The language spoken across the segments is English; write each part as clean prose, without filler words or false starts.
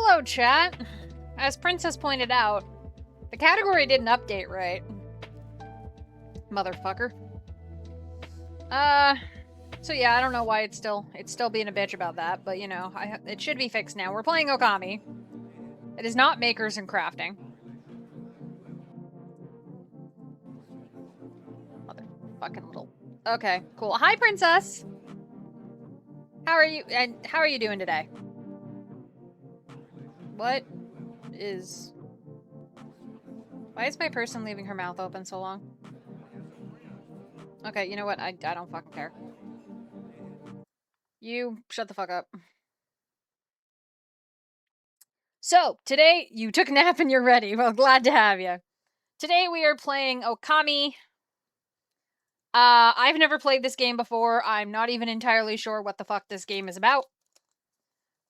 Hello, chat. As Princess pointed out, the category didn't update right. Motherfucker. So yeah, I don't know why it's still being a bitch about that, but you know, it should be fixed now. We're playing Okami. It is not makers and crafting. Motherfucking little. Okay, cool. Hi, Princess. How are you? And how are you doing today? What is? Why is my person leaving her mouth open so long? Okay, you know what? I don't fucking care. You shut the fuck up. So, today, you took a nap and you're ready. Well, glad to have you. Today we are playing Okami. I've never played this game before. I'm not even entirely sure what the fuck this game is about.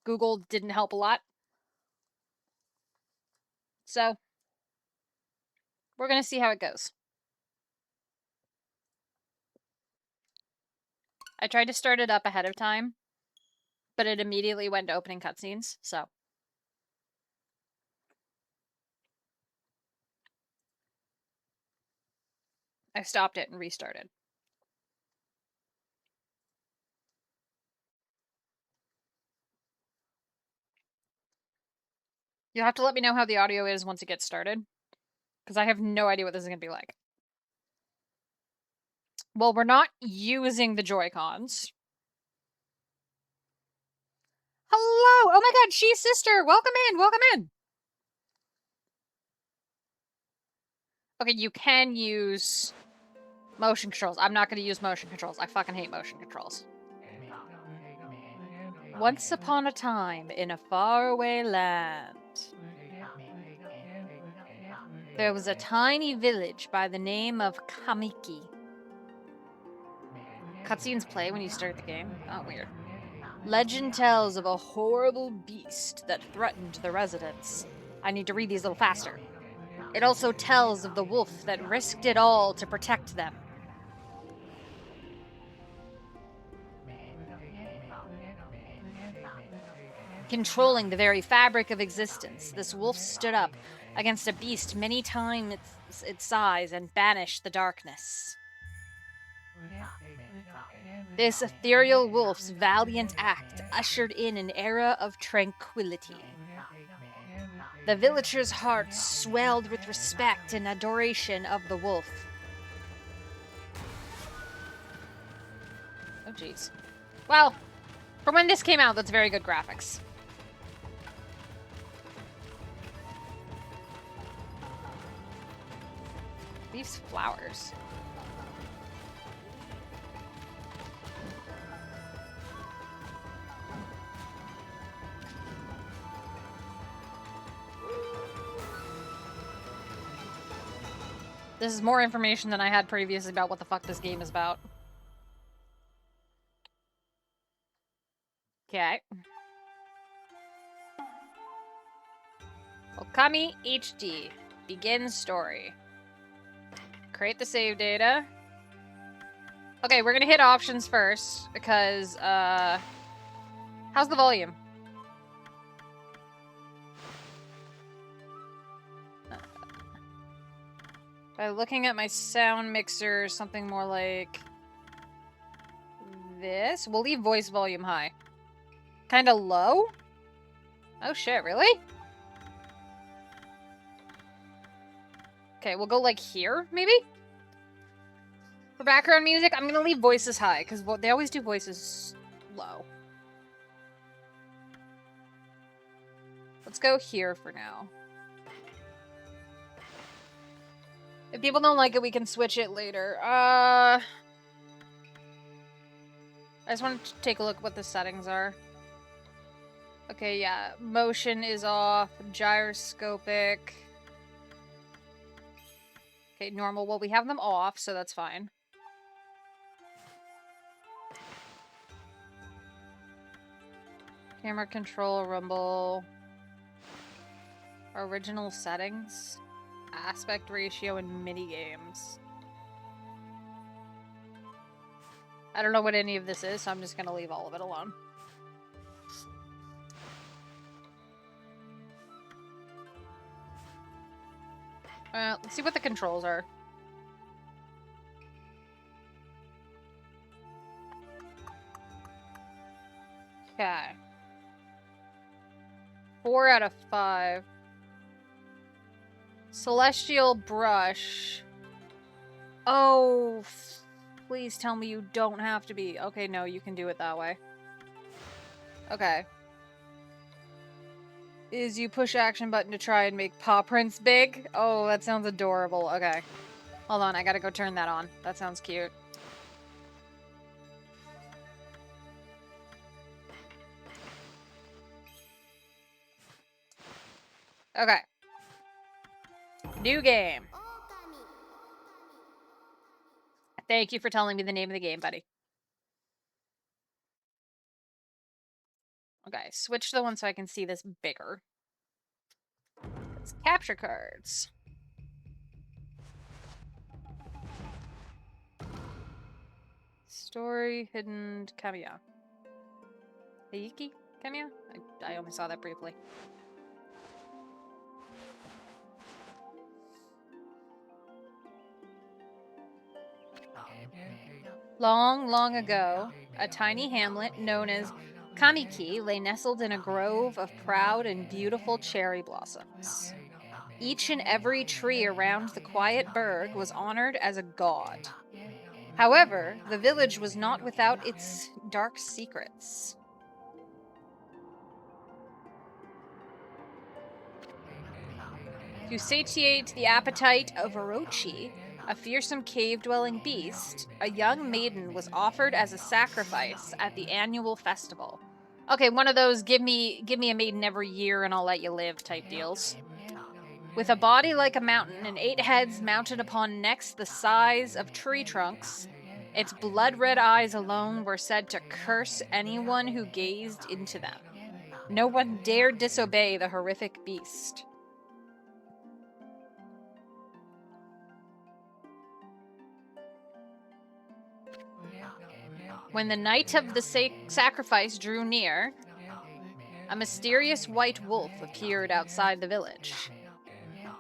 Google didn't help a lot. So, we're gonna see how it goes. I tried to start it up ahead of time, but it immediately went to opening cutscenes, so. I stopped it and restarted. You'll have to let me know how the audio is once it gets started, because I have no idea what this is going to be like. Well, we're not using the Joy-Cons. Hello! Oh my god, she's sister! Welcome in, welcome in! Okay, you can use motion controls. I'm not going to use motion controls. I fucking hate motion controls. Once upon a time, in a faraway land, there was a tiny village by the name of Kamiki. Cutscenes play when you start the game. Oh, weird. Legend tells of a horrible beast that threatened the residents. I need to read these a little faster. It also tells of the wolf that risked it all to protect them. Controlling the very fabric of existence, this wolf stood up against a beast many times its size and banished the darkness. This ethereal wolf's valiant act ushered in an era of tranquility. The villagers' hearts swelled with respect and adoration of the wolf. Oh, jeez. Well, for when this came out, that's very good graphics. These flowers. This is more information than I had previously about what the fuck this game is about. Okay. Okami HD. Begin story. Create the save data. Okay, we're gonna hit options first, because, how's the volume? By looking at my sound mixer, something more like this. We'll leave voice volume high. Kinda low? Oh shit, really? Okay, we'll go like here, maybe? For background music, I'm gonna leave voices high, because they always do voices low. Let's go here for now. If people don't like it, we can switch it later. I just wanted to take a look at what the settings are. Okay, yeah. Motion is off. Gyroscopic. Okay, normal. Well, we have them off, so that's fine. Camera control, rumble. Original settings. Aspect ratio and mini games. I don't know what any of this is, so I'm just gonna leave all of it alone. Let's see what the controls are. Okay. 4 out of 5. Celestial Brush. Oh, please tell me you don't have to be. Okay, no, you can do it that way. Okay. Is you push action button to try and make paw prints big? Oh, that sounds adorable. Okay. Hold on, I gotta go turn that on. That sounds cute. Okay. New game. Thank you for telling me the name of the game, buddy. Okay, switch to the one so I can see this bigger. It's capture cards. Story, hidden, cameo. Heiki? Cameo? I only saw that briefly. Long, long ago, a tiny hamlet known as Kamiki lay nestled in a grove of proud and beautiful cherry blossoms. Each and every tree around the quiet burg was honored as a god. However, the village was not without its dark secrets. To satiate the appetite of Orochi, a fearsome cave-dwelling beast, a young maiden was offered as a sacrifice at the annual festival. Okay, one of those give me a maiden every year and I'll let you live type deals. With a body like a mountain and 8 heads mounted upon necks the size of tree trunks, its blood-red eyes alone were said to curse anyone who gazed into them. No one dared disobey the horrific beast. When the night of the sacrifice drew near, a mysterious white wolf appeared outside the village.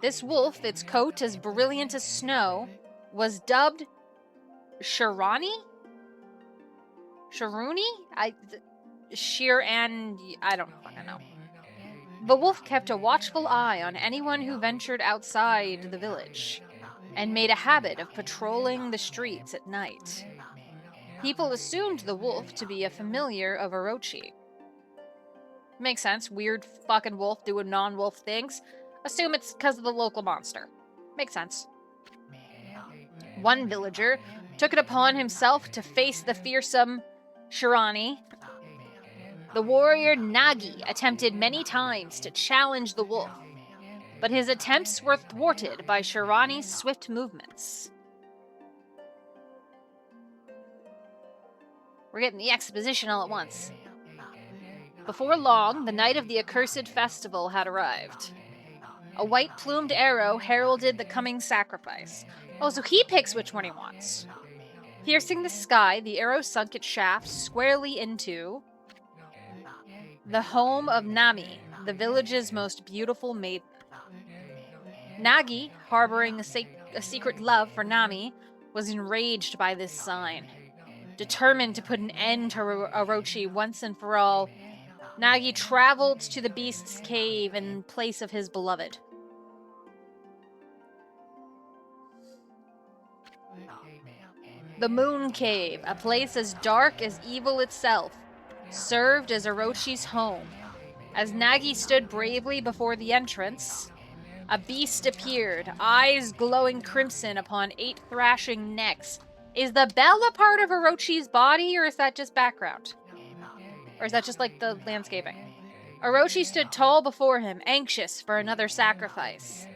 This wolf, its coat as brilliant as snow, was dubbed Shirani? Shiruni? I don't fucking know. The wolf kept a watchful eye on anyone who ventured outside the village, and made a habit of patrolling the streets at night. People assumed the wolf to be a familiar of Orochi. Makes sense. Weird fucking wolf doing non-wolf things. Assume it's because of the local monster. Makes sense. One villager took it upon himself to face the fearsome Shirani. The warrior Nagi attempted many times to challenge the wolf, but his attempts were thwarted by Shirani's swift movements. We're getting the exposition all at once. Before long, the night of the accursed festival had arrived. A white-plumed arrow heralded the coming sacrifice. Oh, so he picks which one he wants. Piercing the sky, the arrow sunk its shaft squarely into the home of Nami, the village's most beautiful maiden. Nagi, harboring a secret love for Nami, was enraged by this sign. Determined to put an end to Orochi once and for all, Nagi traveled to the beast's cave in place of his beloved. The Moon Cave, a place as dark as evil itself, served as Orochi's home. As Nagi stood bravely before the entrance, a beast appeared, eyes glowing crimson upon 8 thrashing necks. Is the bell a part of Orochi's body, or is that just background? Or is that just like the landscaping? Orochi stood tall before him, anxious for another sacrifice.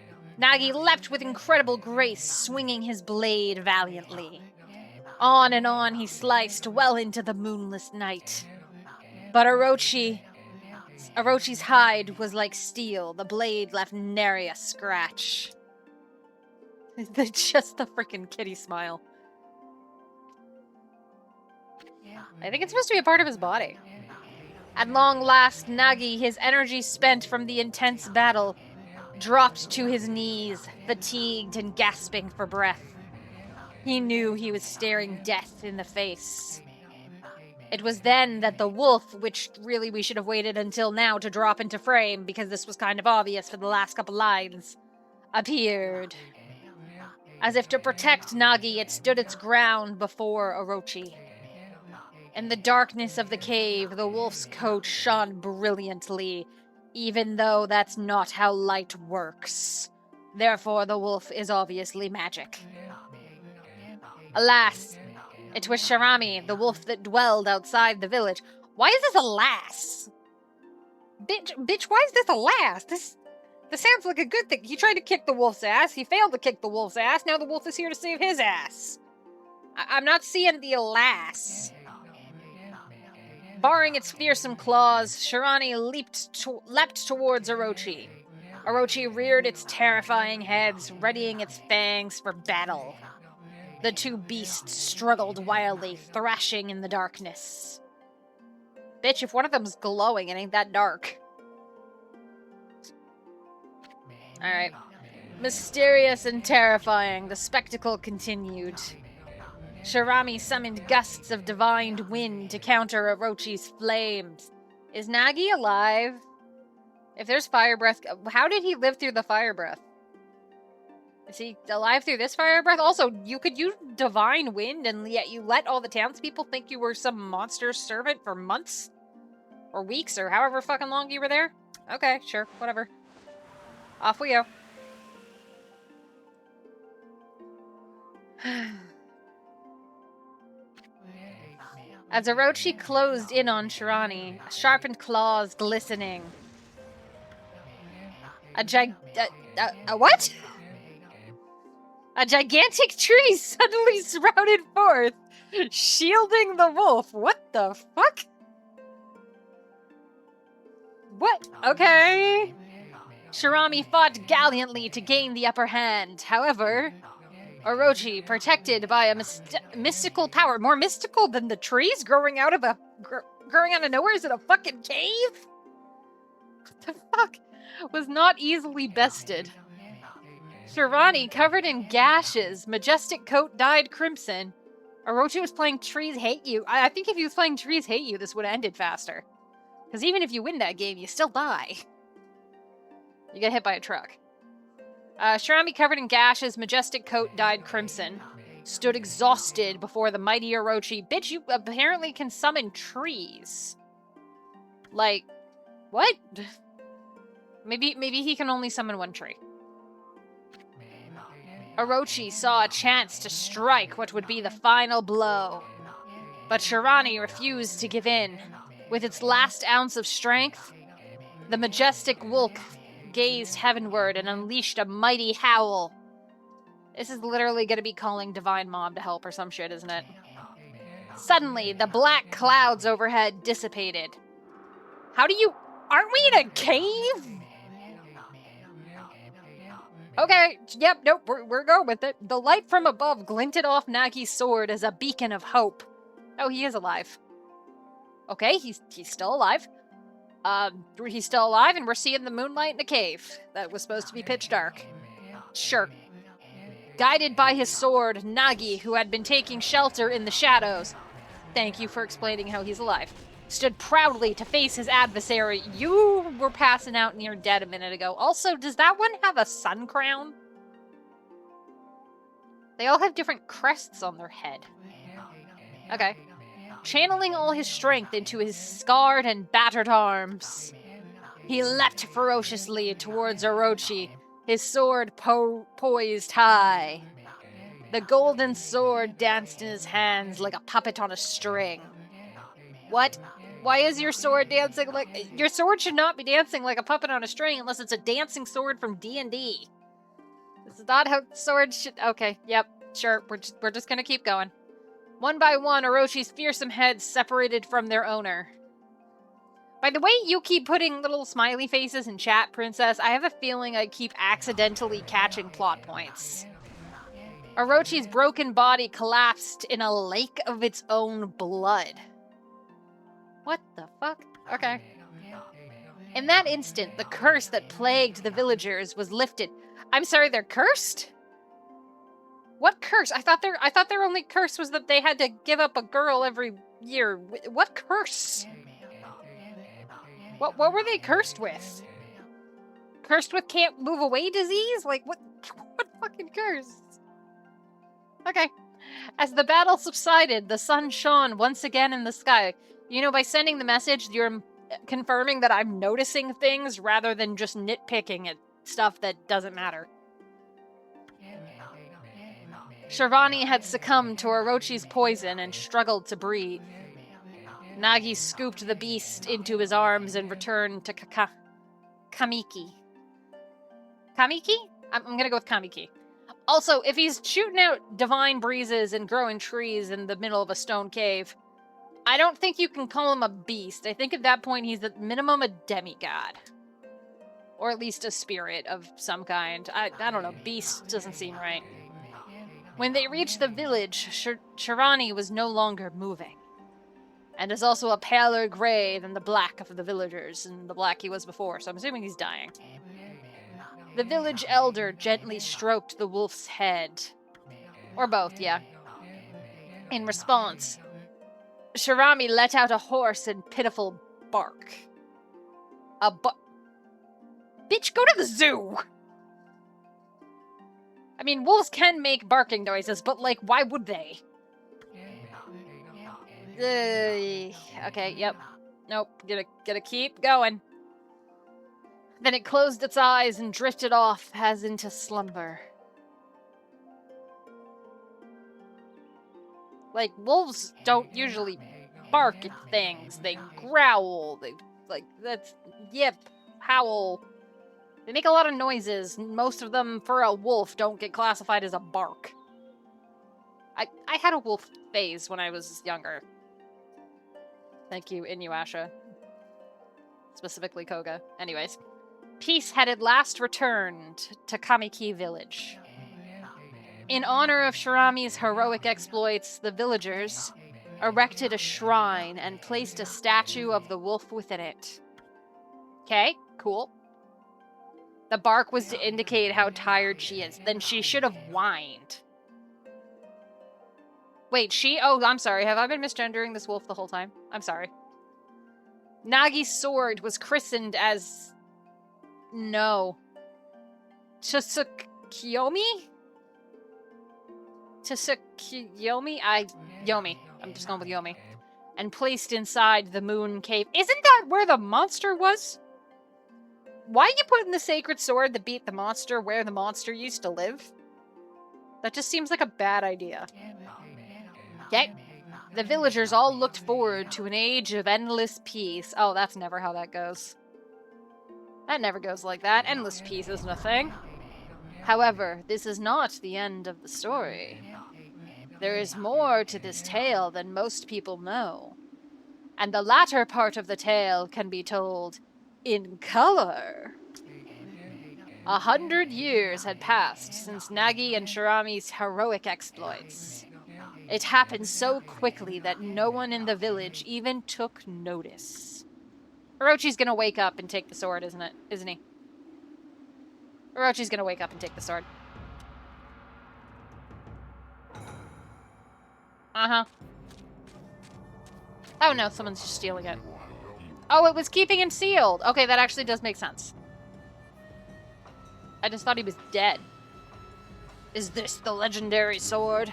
Nagi leapt with incredible grace, swinging his blade valiantly. On and on he sliced well into the moonless night. But Orochi's hide was like steel. The blade left nary a scratch. Just the freaking kitty smile. I think it's supposed to be a part of his body. At long last, Nagi, his energy spent from the intense battle, dropped to his knees, fatigued and gasping for breath. He knew he was staring death in the face. It was then that the wolf, which really we should have waited until now to drop into frame because this was kind of obvious for the last couple lines, appeared. As if to protect Nagi, it stood its ground before Orochi. In the darkness of the cave, the wolf's coat shone brilliantly, even though that's not how light works. Therefore, the wolf is obviously magic. Alas, it was Sharami, the wolf that dwelled outside the village. Why is this alas? Bitch, why is this alas? This sounds like a good thing. He tried to kick the wolf's ass. He failed to kick the wolf's ass. Now the wolf is here to save his ass. I'm not seeing the alas. Barring its fearsome claws, Shirani leapt towards Orochi. Orochi reared its terrifying heads, readying its fangs for battle. The two beasts struggled wildly, thrashing in the darkness. Bitch, if one of them's glowing, it ain't that dark. Alright. Mysterious and terrifying, the spectacle continued. Shirami summoned gusts of divine wind to counter Orochi's flames. Is Nagi alive? If there's fire breath, how did he live through the fire breath? Is he alive through this fire breath? Also, you could use divine wind, and yet you let all the townspeople think you were some monster's servant for months? Or weeks, or however fucking long you were there? Okay, sure, whatever. Off we go. As Orochi closed in on Shirani, sharpened claws glistening. What? A gigantic tree suddenly sprouted forth, shielding the wolf. What the fuck? What? Okay. Shirami fought gallantly to gain the upper hand. However, Orochi, protected by a mystical power, more mystical than the trees growing out of nowhere, is in a fucking cave? What the fuck? Was not easily bested. Shirani, covered in gashes, majestic coat dyed crimson. Orochi was playing Trees Hate You. I think if he was playing Trees Hate You, this would have ended faster. Because even if you win that game, you still die. You get hit by a truck. Shirami, covered in gashes, majestic coat dyed crimson, stood exhausted before the mighty Orochi. Bitch, you apparently can summon trees. Like, what? Maybe he can only summon one tree. Orochi saw a chance to strike what would be the final blow. But Shirani refused to give in. With its last ounce of strength, the majestic wolf gazed heavenward and unleashed a mighty howl. This is literally going to be calling Divine Mom to help or some shit, isn't it? Suddenly, the black clouds overhead dissipated. Aren't we in a cave? Okay, yep, nope, we're going with it. The light from above glinted off Nagi's sword as a beacon of hope. Oh, he is alive. Okay, he's still alive. He's still alive, and we're seeing the moonlight in the cave. That was supposed to be pitch dark. Sure. Guided by his sword, Nagi, who had been taking shelter in the shadows, thank you for explaining how he's alive, stood proudly to face his adversary. You were passing out near dead a minute ago. Also, does that one have a sun crown? They all have different crests on their head. Okay. Channeling all his strength into his scarred and battered arms, he leapt ferociously towards Orochi, his sword poised high. The golden sword danced in his hands like a puppet on a string. What? Why is your sword dancing like... Your sword should not be dancing like a puppet on a string unless it's a dancing sword from D&D. This is not how swords should... Okay, yep, sure, we're just gonna keep going. One by one, Orochi's fearsome heads separated from their owner. By the way, you keep putting little smiley faces in chat, Princess. I have a feeling I keep accidentally catching plot points. Orochi's broken body collapsed in a lake of its own blood. What the fuck? Okay. In that instant, the curse that plagued the villagers was lifted. I'm sorry, they're cursed? What curse? I thought their only curse was that they had to give up a girl every year. What curse? What were they cursed with? Cursed with can't move away disease? Like what fucking curse? Okay. As the battle subsided, the sun shone once again in the sky. You know, by sending the message, you're confirming that I'm noticing things rather than just nitpicking at stuff that doesn't matter. Shirvani had succumbed to Orochi's poison and struggled to breathe. Nagi scooped the beast into his arms and returned to Kamiki. Kamiki? I'm gonna go with Kamiki. Also, if he's shooting out divine breezes and growing trees in the middle of a stone cave, I don't think you can call him a beast. I think at that point he's at minimum a demigod. Or at least a spirit of some kind. I don't know, beast doesn't seem right. When they reached the village, Shirani was no longer moving, and is also a paler gray than the black of the villagers, and the black he was before, so I'm assuming he's dying. The village elder gently stroked the wolf's head. Or both, yeah. In response, Shirami let out a hoarse and pitiful bark. Bitch, go to the zoo! I mean, wolves can make barking noises, but, like, why would they? Okay, yep. Nope, gotta keep going. Then it closed its eyes and drifted off as into slumber. Like, wolves don't usually bark at things. They growl. They, like, that's, yip, howl. They make a lot of noises. Most of them, for a wolf, don't get classified as a bark. I had a wolf phase when I was younger. Thank you, Inuyasha. Specifically Koga. Anyways. Peace had at last returned to Kamiki village. In honor of Shirami's heroic exploits, the villagers erected a shrine and placed a statue of the wolf within it. Okay, cool. The bark was to indicate how tired she is. Then she should have whined. Wait, oh, I'm sorry. Have I been misgendering this wolf the whole time? I'm sorry. Nagi's sword was christened as... No. Tsukuyomi? Tsukuyomi? Yomi. I'm just going with Yomi. And placed inside the moon cave. Isn't that where the monster was? Why are you putting the sacred sword that beat the monster where the monster used to live? That just seems like a bad idea. Okay. The villagers all looked forward to an age of endless peace. Oh, that's never how that goes. That never goes like that. Endless peace isn't a thing. However, this is not the end of the story. There is more to this tale than most people know. And the latter part of the tale can be told in color. 100 years had passed since Nagi and Shirami's heroic exploits. It happened so quickly that no one in the village even took notice. Orochi's gonna wake up and take the sword, isn't he? Orochi's gonna wake up and take the sword. Uh-huh. Oh no, someone's just stealing it. Oh, it was keeping him sealed. Okay, that actually does make sense. I just thought he was dead. Is this the legendary sword?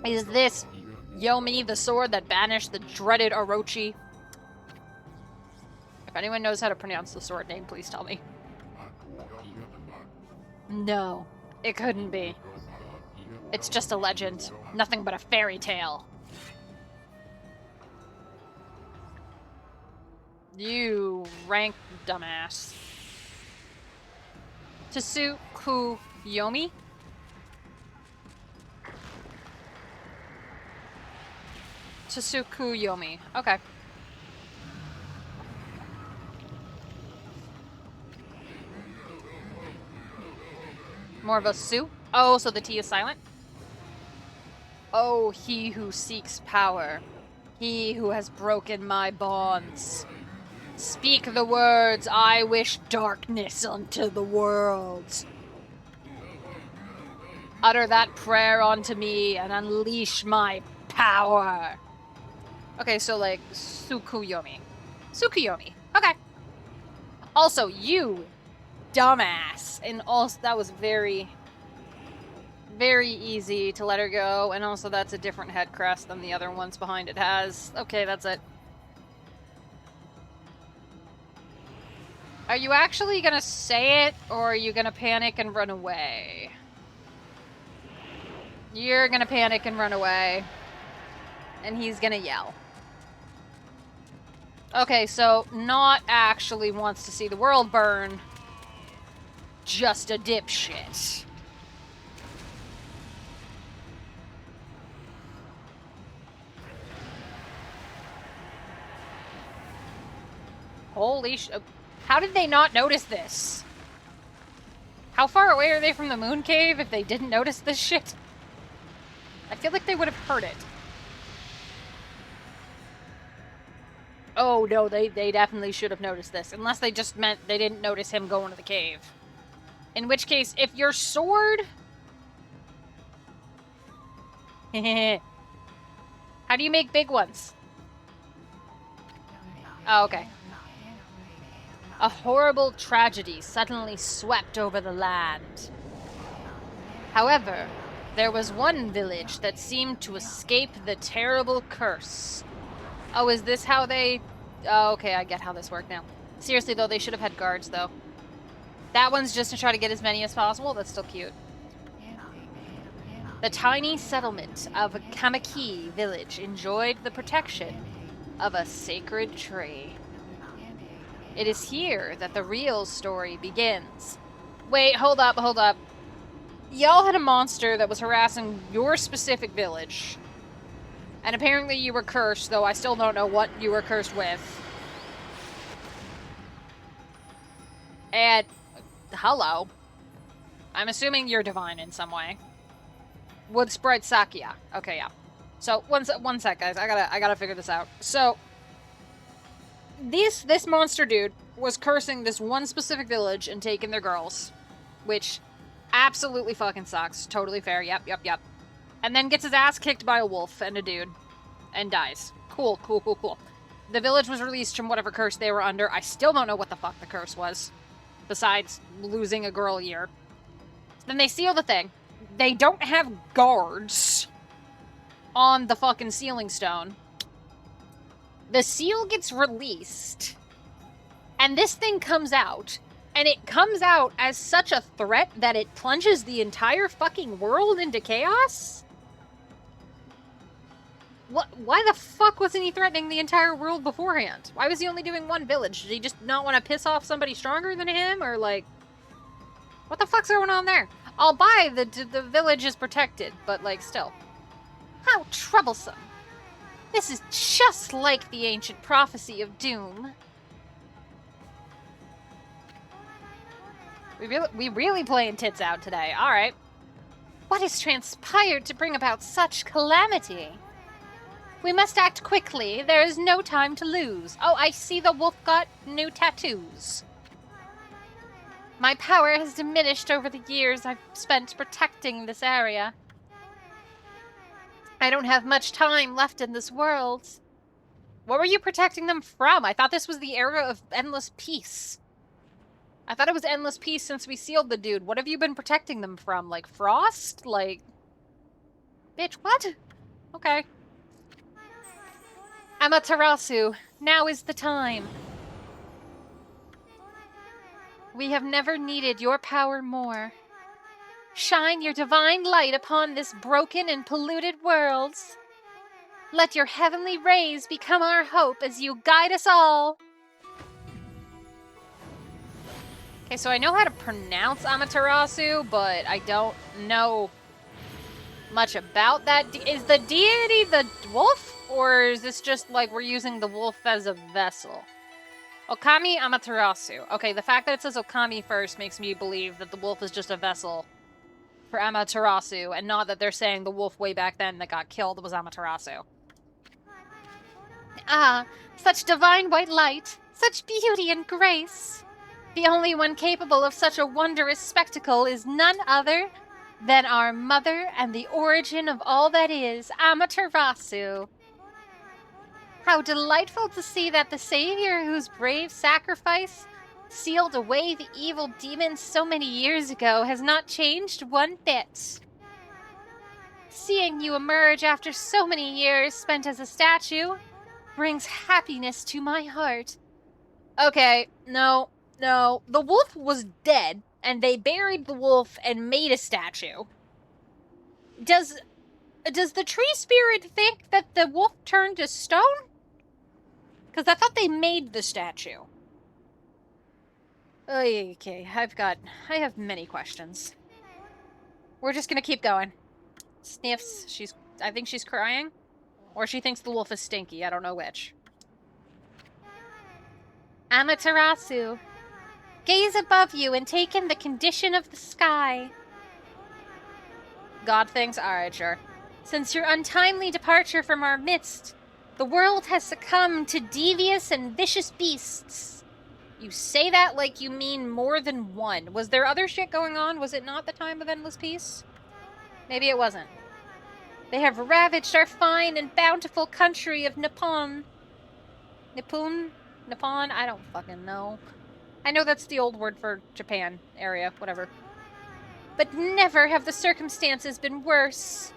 Is this Yomi, the sword that banished the dreaded Orochi? If anyone knows how to pronounce the sword name, please tell me. No, it couldn't be. It's just a legend. Nothing but a fairy tale. You rank dumbass. Tsukuyomi? Tsukuyomi. Okay. More of a Su? Oh, so the T is silent? Oh, he who seeks power. He who has broken my bonds. Speak the words, I wish darkness unto the world. Utter that prayer unto me and unleash my power. Okay, so like Tsukuyomi. Tsukuyomi. Okay. Also, you dumbass. And also, that was very, very easy to let her go. And also, that's a different head crest than the other ones behind it has. Okay, that's it. Are you actually gonna say it, or are you gonna panic and run away? You're gonna panic and run away. And he's gonna yell. Okay, so not actually wants to see the world burn. Just a dipshit. Holy sh... How did they not notice this? How far away are they from the moon cave if they didn't notice this shit? I feel like they would have heard it. Oh, no, they definitely should have noticed this. Unless they just meant they didn't notice him going to the cave. In which case, if your sword... How do you make big ones? Oh, okay. A horrible tragedy suddenly swept over the land. However, there was one village that seemed to escape the terrible curse. Oh, is this how they... Oh, okay, I get how this worked now. Seriously, though, they should have had guards, though. That one's just to try to get as many as possible. That's still cute. The tiny settlement of Kamaki village enjoyed the protection of a sacred tree. It is here that the real story begins. Wait, hold up, hold up. Y'all had a monster that was harassing your specific village. And apparently you were cursed, though I still don't know what you were cursed with. And... hello. I'm assuming you're divine in some way. Wood Sprite Sakia. Okay, yeah. So, one sec, guys. I gotta figure this out. So... This monster dude was cursing this one specific village and taking their girls. Which absolutely fucking sucks. Totally fair. Yep. And then gets his ass kicked by a wolf and a dude. And dies. Cool. The village was released from whatever curse they were under. I still don't know what the fuck the curse was. Besides losing a girl year. Then they seal the thing. They don't have guards on the fucking sealing stone. The seal gets released, and this thing comes out, and it comes out as such a threat that it plunges the entire fucking world into chaos? What? Why the fuck wasn't he threatening the entire world beforehand? Why was he only doing one village? Did he just not want to piss off somebody stronger than him, or like... What the fuck's going on there? I'll buy the village is protected, but like, still. How troublesome. This is just like the ancient prophecy of doom. We really playing tits out today. Alright. What has transpired to bring about such calamity? We must act quickly. There is no time to lose. Oh, I see the wolf got new tattoos. My power has diminished over the years I've spent protecting this area. I don't have much time left in this world. What were you protecting them from? I thought this was the era of endless peace. I thought it was endless peace since we sealed the dude. What have you been protecting them from? Like frost? Like... Bitch, what? Okay. Amaterasu, now is the time. We have never needed your power more. Shine your divine light upon this broken and polluted world. Let your heavenly rays become our hope as you guide us all. Okay, so I know how to pronounce Amaterasu, but I don't know much about that. Is the deity the wolf? Or is this just like we're using the wolf as a vessel? Okami Amaterasu. Okay, the fact that it says Okami first makes me believe that the wolf is just a vessel for Amaterasu, and not that they're saying the wolf way back then that got killed was Amaterasu. Ah, such divine white light, such beauty and grace. The only one capable of such a wondrous spectacle is none other than our mother and the origin of all that is, Amaterasu. How delightful to see that the savior whose brave sacrifice sealed away the evil demons so many years ago has not changed one bit. Seeing you emerge after so many years spent as a statue brings happiness to my heart. Okay, no. The wolf was dead, and they buried the wolf and made a statue. Does the tree spirit think that the wolf turned to stone? Because I thought they made the statue. Okay, I have many questions. We're just gonna keep going. Sniffs, I think she's crying. Or she thinks the wolf is stinky, I don't know which. Amaterasu, gaze above you and take in the condition of the sky. God thinks, alright, sure. Since your untimely departure from our midst, the world has succumbed to devious and vicious beasts. You say that like you mean more than one. Was there other shit going on? Was it not the time of endless peace? Maybe it wasn't. They have ravaged our fine and bountiful country of Nippon. Nippon? I don't fucking know. I know that's the old word for Japan area, whatever. But never have the circumstances been worse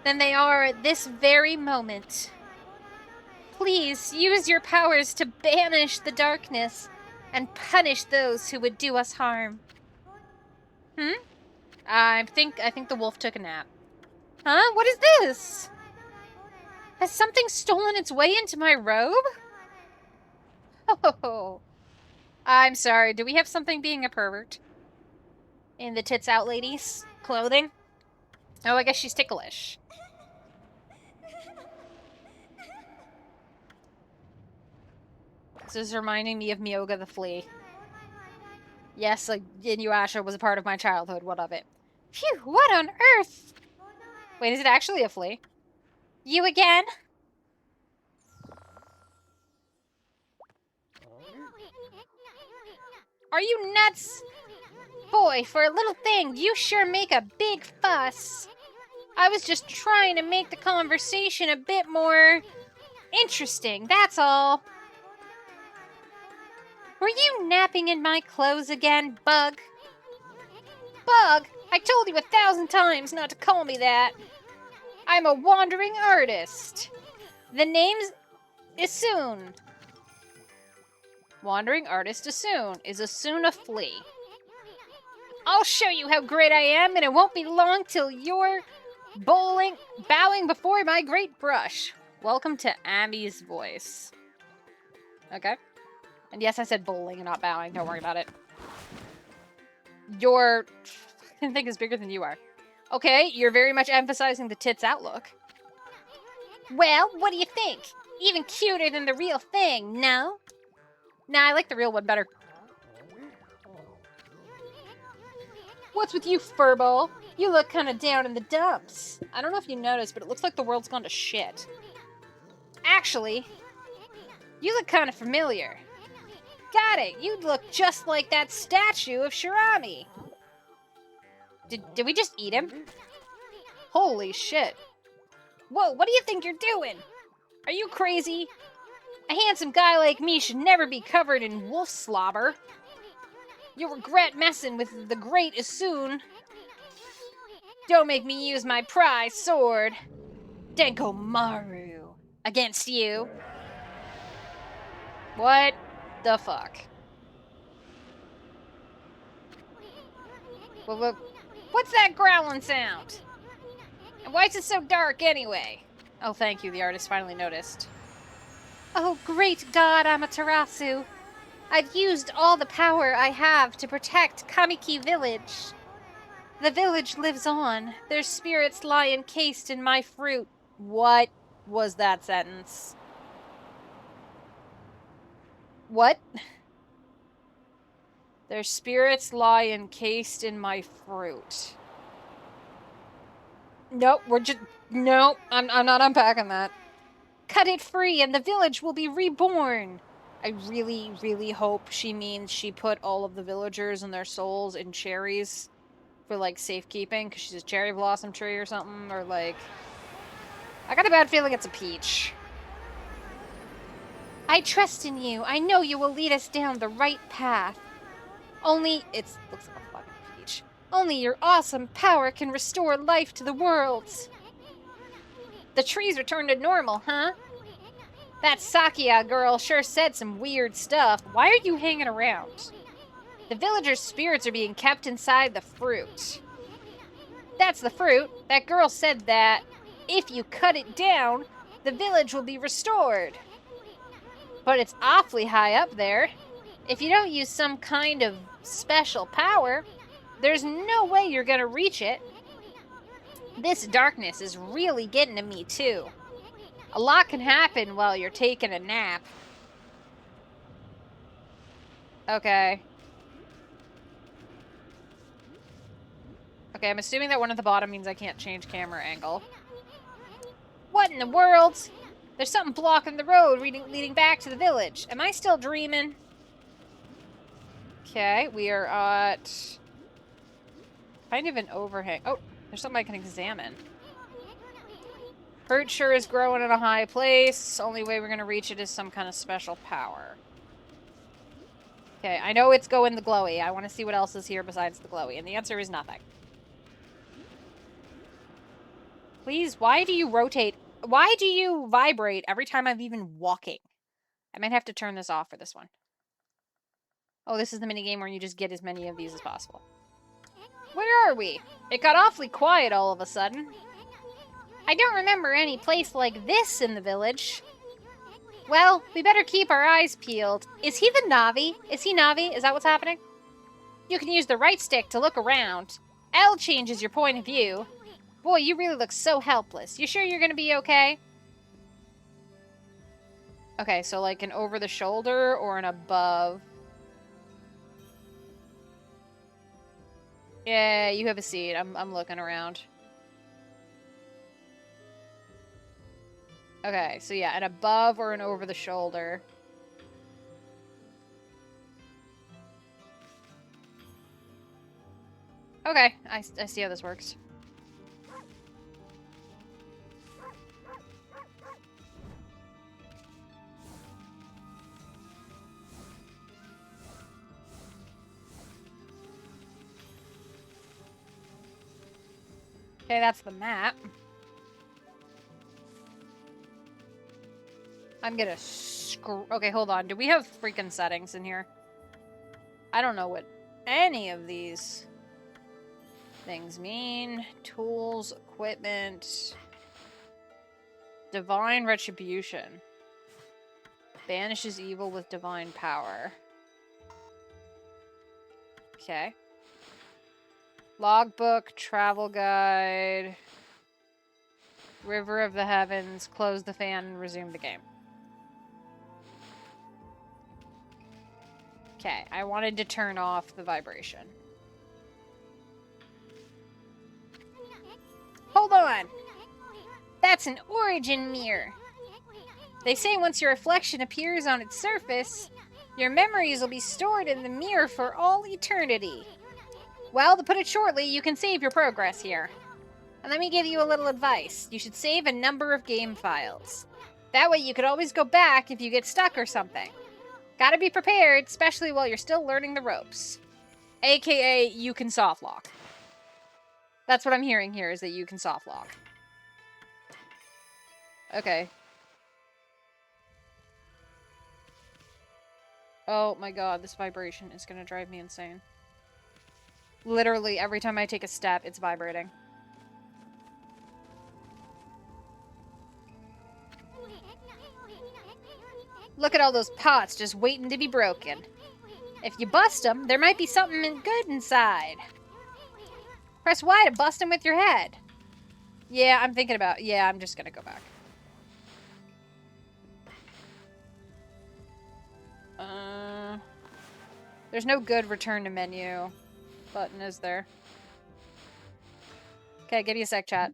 than they are at this very moment. Please use your powers to banish the darkness and punish those who would do us harm. I think the wolf took a nap. Huh? What is this? Has something stolen its way into my robe? Oh, I'm sorry. Do we have something being a pervert? In the tits out lady's clothing? Oh, I guess she's ticklish. This is reminding me of Myoga the Flea. Yes, like, Inuyasha was a part of my childhood. What of it? Phew, what on earth? Wait, is it actually a flea? You again? Are you nuts? Boy, for a little thing, you sure make a big fuss. I was just trying to make the conversation a bit more interesting, that's all. Were you napping in my clothes again, Bug? Bug, I told you 1,000 times not to call me that. I'm a wandering artist. The name's Isun. Wandering artist Isun. Is Isun a flea? I'll show you how great I am, and it won't be long till you're bowing before my great brush. Welcome to Ami's voice. Okay. And yes, I said bowling and not bowing. Don't worry about it. Your thing is bigger than you are. Okay, you're very much emphasizing the tits outlook. Well, what do you think? Even cuter than the real thing, no? Nah, I like the real one better. What's with you, furball? You look kind of down in the dumps. I don't know if you noticed, but it looks like the world's gone to shit. Actually, you look kind of familiar. Got it, you look just like that statue of Shirami. Did we just eat him? Holy shit. Whoa, what do you think you're doing? Are you crazy? A handsome guy like me should never be covered in wolf slobber. You'll regret messing with the great Isun. Don't make me use my prize sword, Denkomaru, against you. What the fuck? Well, what's that growling sound? And why is it so dark anyway? Oh, thank you, the artist finally noticed. Oh, great God, Amaterasu. I've used all the power I have to protect Kamiki Village. The village lives on. Their spirits lie encased in my fruit. What was that sentence? What? Their spirits lie encased in my fruit. Nope, nope, I'm not unpacking that. Cut it free and the village will be reborn. I really, really hope she means she put all of the villagers and their souls in cherries for, like, safekeeping, because she's a cherry blossom tree or something, or, like... I got a bad feeling it's a peach. I trust in you. I know you will lead us down the right path. Only... It looks like a fucking peach. Only your awesome power can restore life to the world. The trees returned to normal, huh? That Sakia girl sure said some weird stuff. Why are you hanging around? The villagers' spirits are being kept inside the fruit. That's the fruit. That girl said that if you cut it down, the village will be restored. But it's awfully high up there. If you don't use some kind of special power, there's no way you're gonna reach it. This darkness is really getting to me, too. A lot can happen while you're taking a nap. Okay. Okay, I'm assuming that one at the bottom means I can't change camera angle. What in the world? There's something blocking the road leading back to the village. Am I still dreaming? Okay, we are at... kind of an overhang. Oh, there's something I can examine. Hurt sure is growing in a high place. Only way we're going to reach it is some kind of special power. Okay, I know it's going the glowy. I want to see what else is here besides the glowy. And the answer is nothing. Please, why do you rotate? Why do you vibrate every time I'm even walking? I might have to turn this off for this one. Oh, this is the minigame where you just get as many of these as possible. Where are we? It got awfully quiet all of a sudden. I don't remember any place like this in the village. Well, we better keep our eyes peeled. Is he the Navi? Is he Navi? Is that what's happening? You can use the right stick to look around. L changes your point of view. Boy, you really look so helpless. You sure you're gonna be okay? Okay, so like an over the shoulder or an above? Yeah, you have a seat. I'm looking around. Okay, so yeah, an above or an over the shoulder. Okay, I see how this works. Okay, that's the map. I'm gonna okay, hold on. Do we have freaking settings in here? I don't know what any of these things mean. Tools, equipment, divine retribution. Banishes evil with divine power. Okay. Logbook, travel guide, River of the Heavens, close the fan and resume the game. Okay, I wanted to turn off the vibration. Hold on! That's an origin mirror! They say once your reflection appears on its surface, your memories will be stored in the mirror for all eternity. Well, to put it shortly, you can save your progress here. And let me give you a little advice. You should save a number of game files. That way you could always go back if you get stuck or something. Gotta be prepared, especially while you're still learning the ropes. AKA, you can soft lock. That's what I'm hearing here, is that you can soft lock. Okay. Oh my god, this vibration is gonna drive me insane. Literally, every time I take a step, it's vibrating. Look at all those pots just waiting to be broken. If you bust them, there might be something good inside. Press Y to bust them with your head. Yeah, I'm thinking about... Yeah, I'm just gonna go back. There's no good return to menu button, is there? Okay, give me a sec, chat.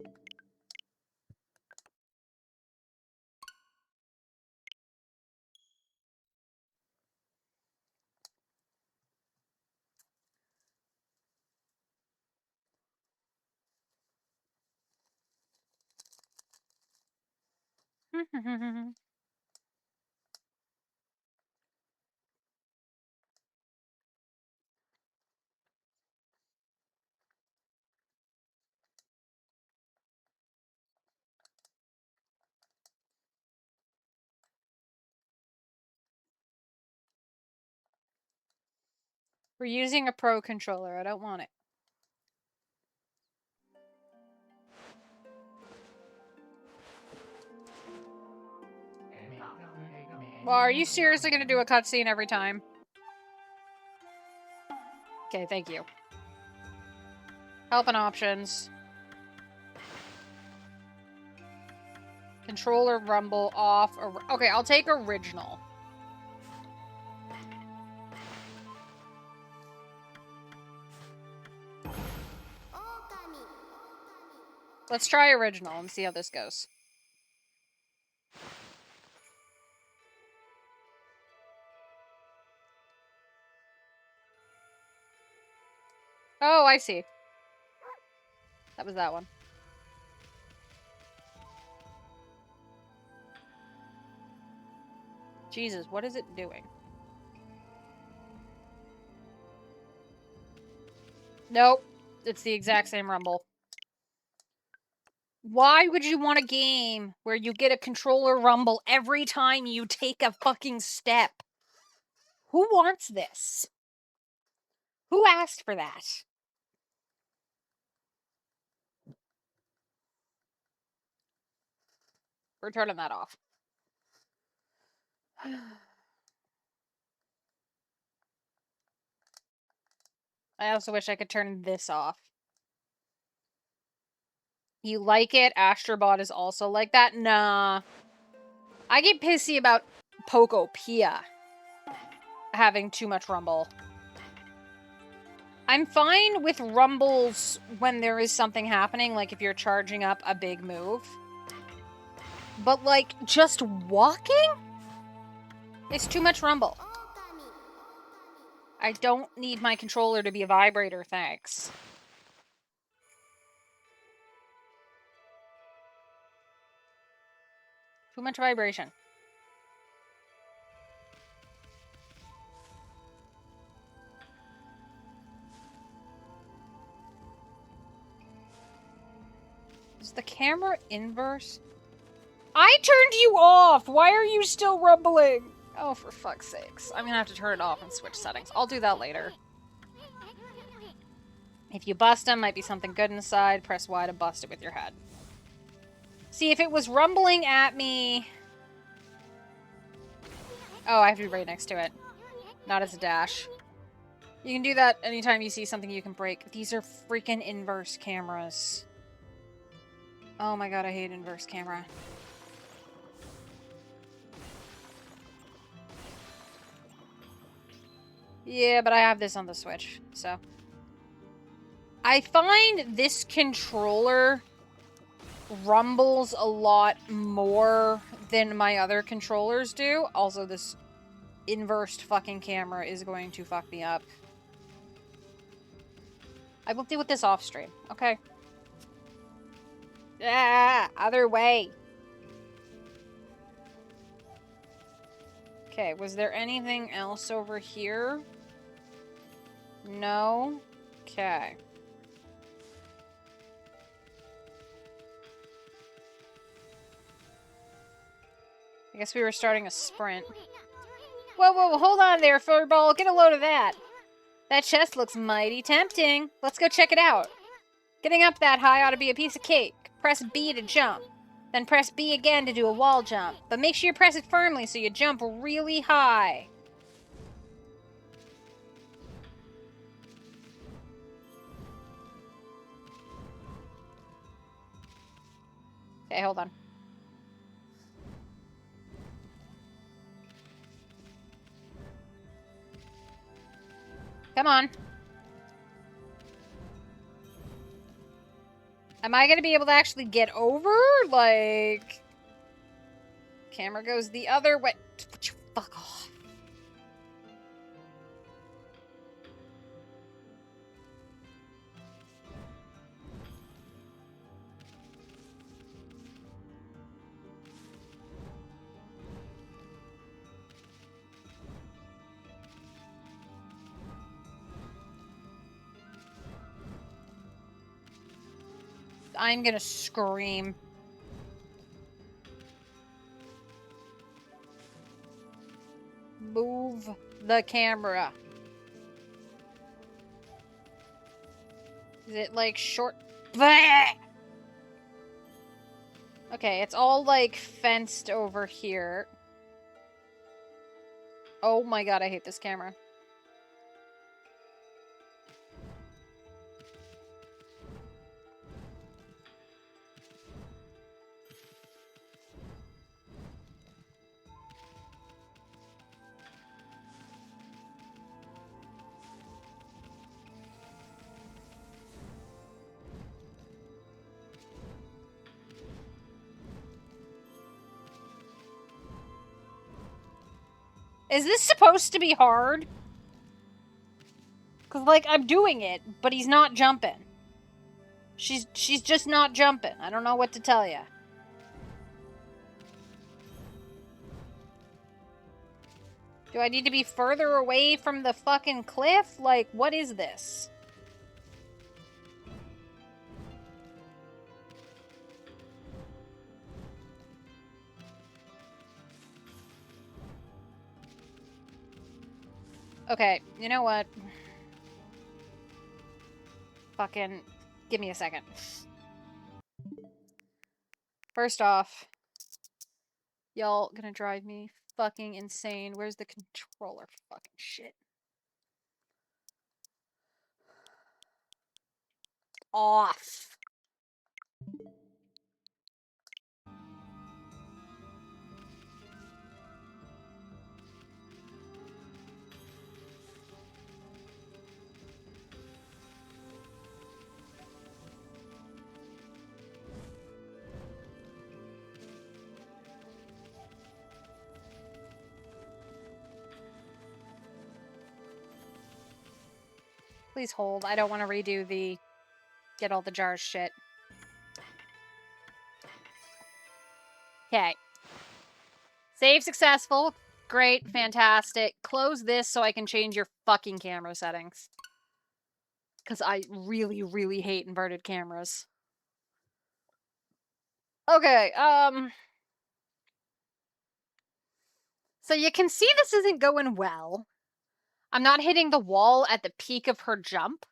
We're using a pro controller. I don't want it. Well, are you seriously going to do a cutscene every time? Okay, thank you. Help and options. Controller rumble off. Okay, I'll take original. Okami. Let's try original and see how this goes. Oh, I see. That was that one. Jesus, what is it doing? Nope. It's the exact same rumble. Why would you want a game where you get a controller rumble every time you take a fucking step? Who wants this? Who asked for that? We're turning that off. I also wish I could turn this off. You like it? Astrobot is also like that? Nah. I get pissy about Pokopia having too much rumble. I'm fine with rumbles when there is something happening, like if you're charging up a big move. But, like, just walking? It's too much rumble. Okami. I don't need my controller to be a vibrator, thanks. Too much vibration. Is the camera inverse? I turned you off! Why are you still rumbling? Oh, for fuck's sakes. I'm gonna have to turn it off and switch settings. I'll do that later. If you bust him, might be something good inside. Press Y to bust it with your head. See, if it was rumbling at me... Oh, I have to be right next to it. Not as a dash. You can do that anytime you see something you can break. These are freaking inverse cameras. Oh my god, I hate inverse camera. Yeah, but I have this on the Switch, so... I find this controller rumbles a lot more than my other controllers do. Also, this inversed fucking camera is going to fuck me up. I will deal with this off stream, okay? Ah, other way. Okay, was there anything else over here? No? Okay. I guess we were starting a sprint. Whoa, whoa, hold on there, furball. Get a load of that. That chest looks mighty tempting. Let's go check it out. Getting up that high ought to be a piece of cake. Press B to jump. Then press B again to do a wall jump. But make sure you press it firmly so you jump really high. Okay, hold on. Come on. Am I gonna be able to actually get over? Like... Camera goes the other way. Would you fuck off? I'm gonna scream. Move the camera. Is it like short? Bleh! Okay, it's all like fenced over here. Oh my god, I hate this camera. Is this supposed to be hard? Cause like I'm doing it, but he's not jumping. She's just not jumping. I don't know what to tell you. Do I need to be further away from the fucking cliff? Like, what is this? Okay, you know what? Fucking give me a second. First off, y'all gonna drive me fucking insane. Where's the controller? Fucking shit. Off. Please hold. I don't want to redo the get all the jars shit. Okay. Save successful. Great. Fantastic. Close this so I can change your fucking camera settings. Because I really, really hate inverted cameras. Okay, so you can see this isn't going well. I'm not hitting the wall at the peak of her jump.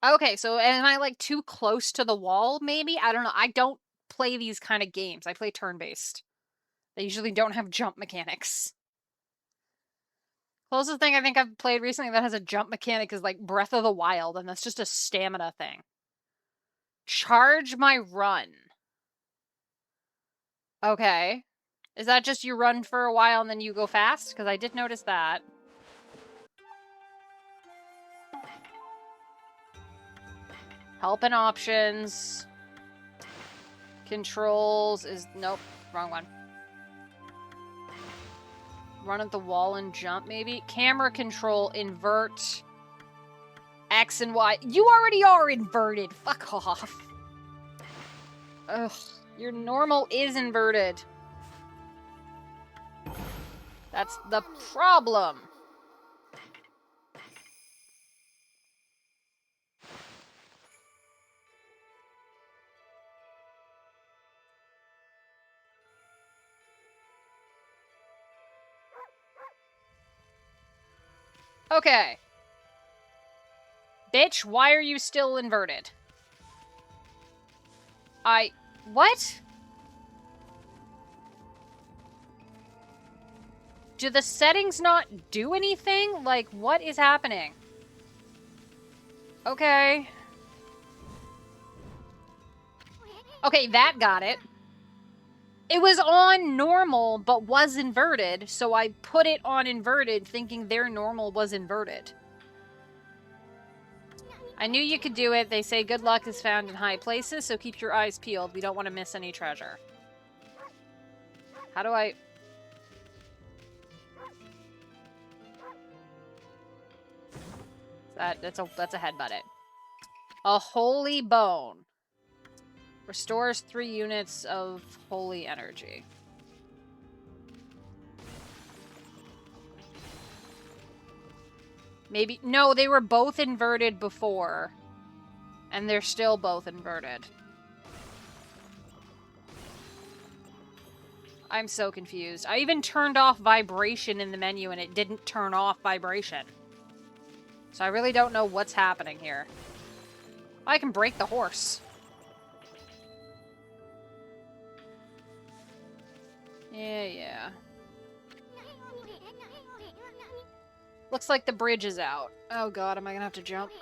Okay, so am I like too close to the wall, maybe? I don't know. I don't play these kind of games. I play turn-based. They usually don't have jump mechanics. Closest thing I think I've played recently that has a jump mechanic is like Breath of the Wild, and that's just a stamina thing. Charge my run. Okay. Is that just you run for a while and then you go fast? Because I did notice that. Help and options. Controls is... Nope. Wrong one. Run at the wall and jump, maybe? Camera control, invert. X and Y. You already are inverted. Fuck off. Ugh. Your normal is inverted. That's the problem. Okay. Bitch, why are you still inverted? What? Do the settings not do anything? Like, what is happening? Okay. Okay, that got it. It was on normal, but was inverted, so I put it on inverted, thinking their normal was inverted. I knew you could do it. They say good luck is found in high places, so keep your eyes peeled. We don't want to miss any treasure. How do I... That's a headbutt it. A holy bone. Restores 3 units of holy energy. Maybe... No, they were both inverted before. And they're still both inverted. I'm so confused. I even turned off vibration in the menu and it didn't turn off vibration. So I really don't know what's happening here. I can break the horse. Yeah. Looks like the bridge is out. Oh god, am I gonna have to jump?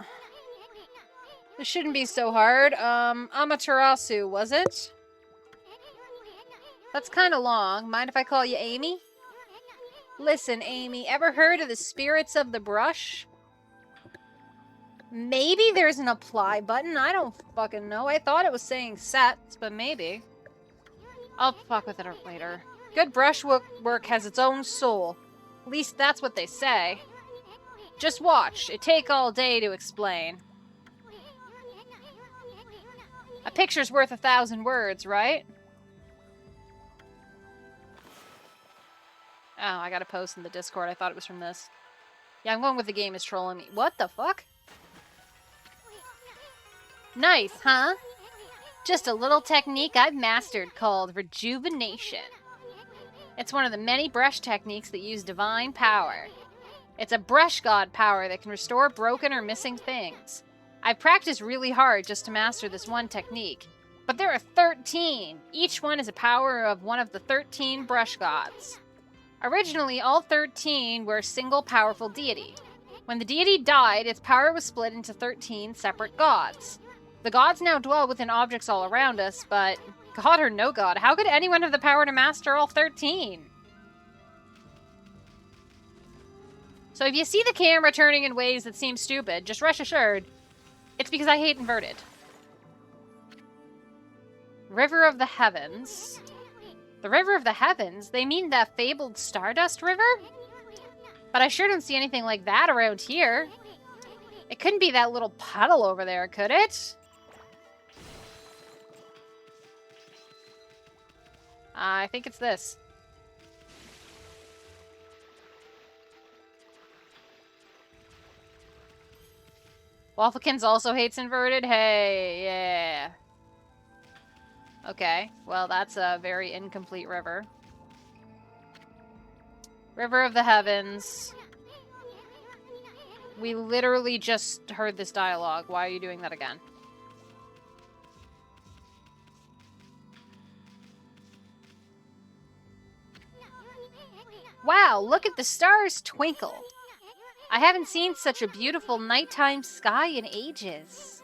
This shouldn't be so hard. Amaterasu, was it? That's kind of long. Mind if I call you Amy? Listen, Amy, ever heard of the spirits of the brush? Maybe there's an apply button. I don't fucking know. I thought it was saying sets, but maybe. I'll fuck with it later. Good brushwork has its own soul. At least that's what they say. Just watch. It take all day to explain. A picture's worth 1,000 words, right? Oh, I got a post in the Discord. I thought it was from this. Yeah, I'm going with the game is trolling me. What the fuck? Nice, huh? Just a little technique I've mastered called rejuvenation. It's one of the many brush techniques that use divine power. It's a brush god power that can restore broken or missing things. I've practiced really hard just to master this one technique, but there are 13. Each one is a power of one of the 13 brush gods. Originally, all 13 were a single powerful deity. When the deity died, its power was split into 13 separate gods. The gods now dwell within objects all around us, but god or no god, how could anyone have the power to master all 13? So if you see the camera turning in ways that seem stupid, just rest assured, it's because I hate inverted. River of the Heavens. The River of the Heavens? They mean that fabled Stardust River? But I sure don't see anything like that around here. It couldn't be that little puddle over there, could it? I think it's this. Wafflekins also hates inverted? Hey, yeah. Okay, well, that's a very incomplete river. River of the Heavens. We literally just heard this dialogue. Why are you doing that again? Wow, look at the stars twinkle. I haven't seen such a beautiful nighttime sky in ages.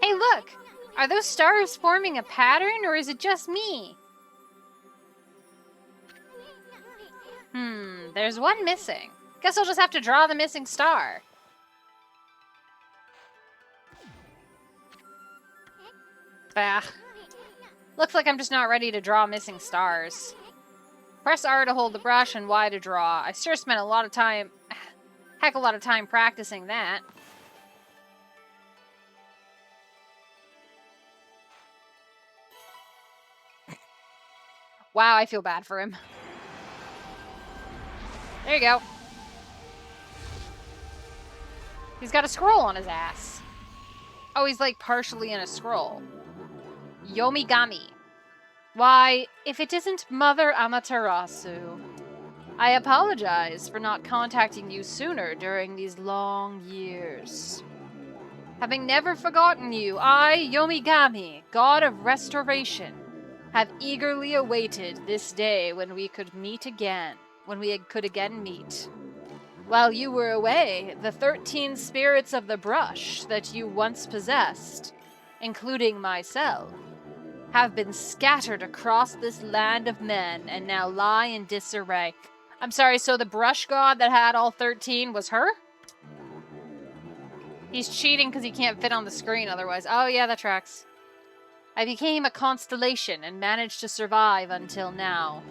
Hey, look! Are those stars forming a pattern, or is it just me? There's one missing. Guess I'll just have to draw the missing star. Bah. Looks like I'm just not ready to draw missing stars. Press R to hold the brush and Y to draw. I sure spent a lot of time... heck, a lot of time practicing that. Wow, I feel bad for him. There you go. He's got a scroll on his ass. Oh, he's like partially in a scroll. Yomigami. Why, if it isn't Mother Amaterasu. I apologize for not contacting you sooner during these long years. Having never forgotten you, I, Yomigami, god of restoration, have eagerly awaited this day when we could meet again, meet. While you were away, the 13 spirits of the brush that you once possessed, including myself, have been scattered across this land of men and now lie in disarray. I'm sorry, so the brush god that had all 13 was her? He's cheating because he can't fit on the screen otherwise. Oh yeah, that tracks. I became a constellation and managed to survive until now.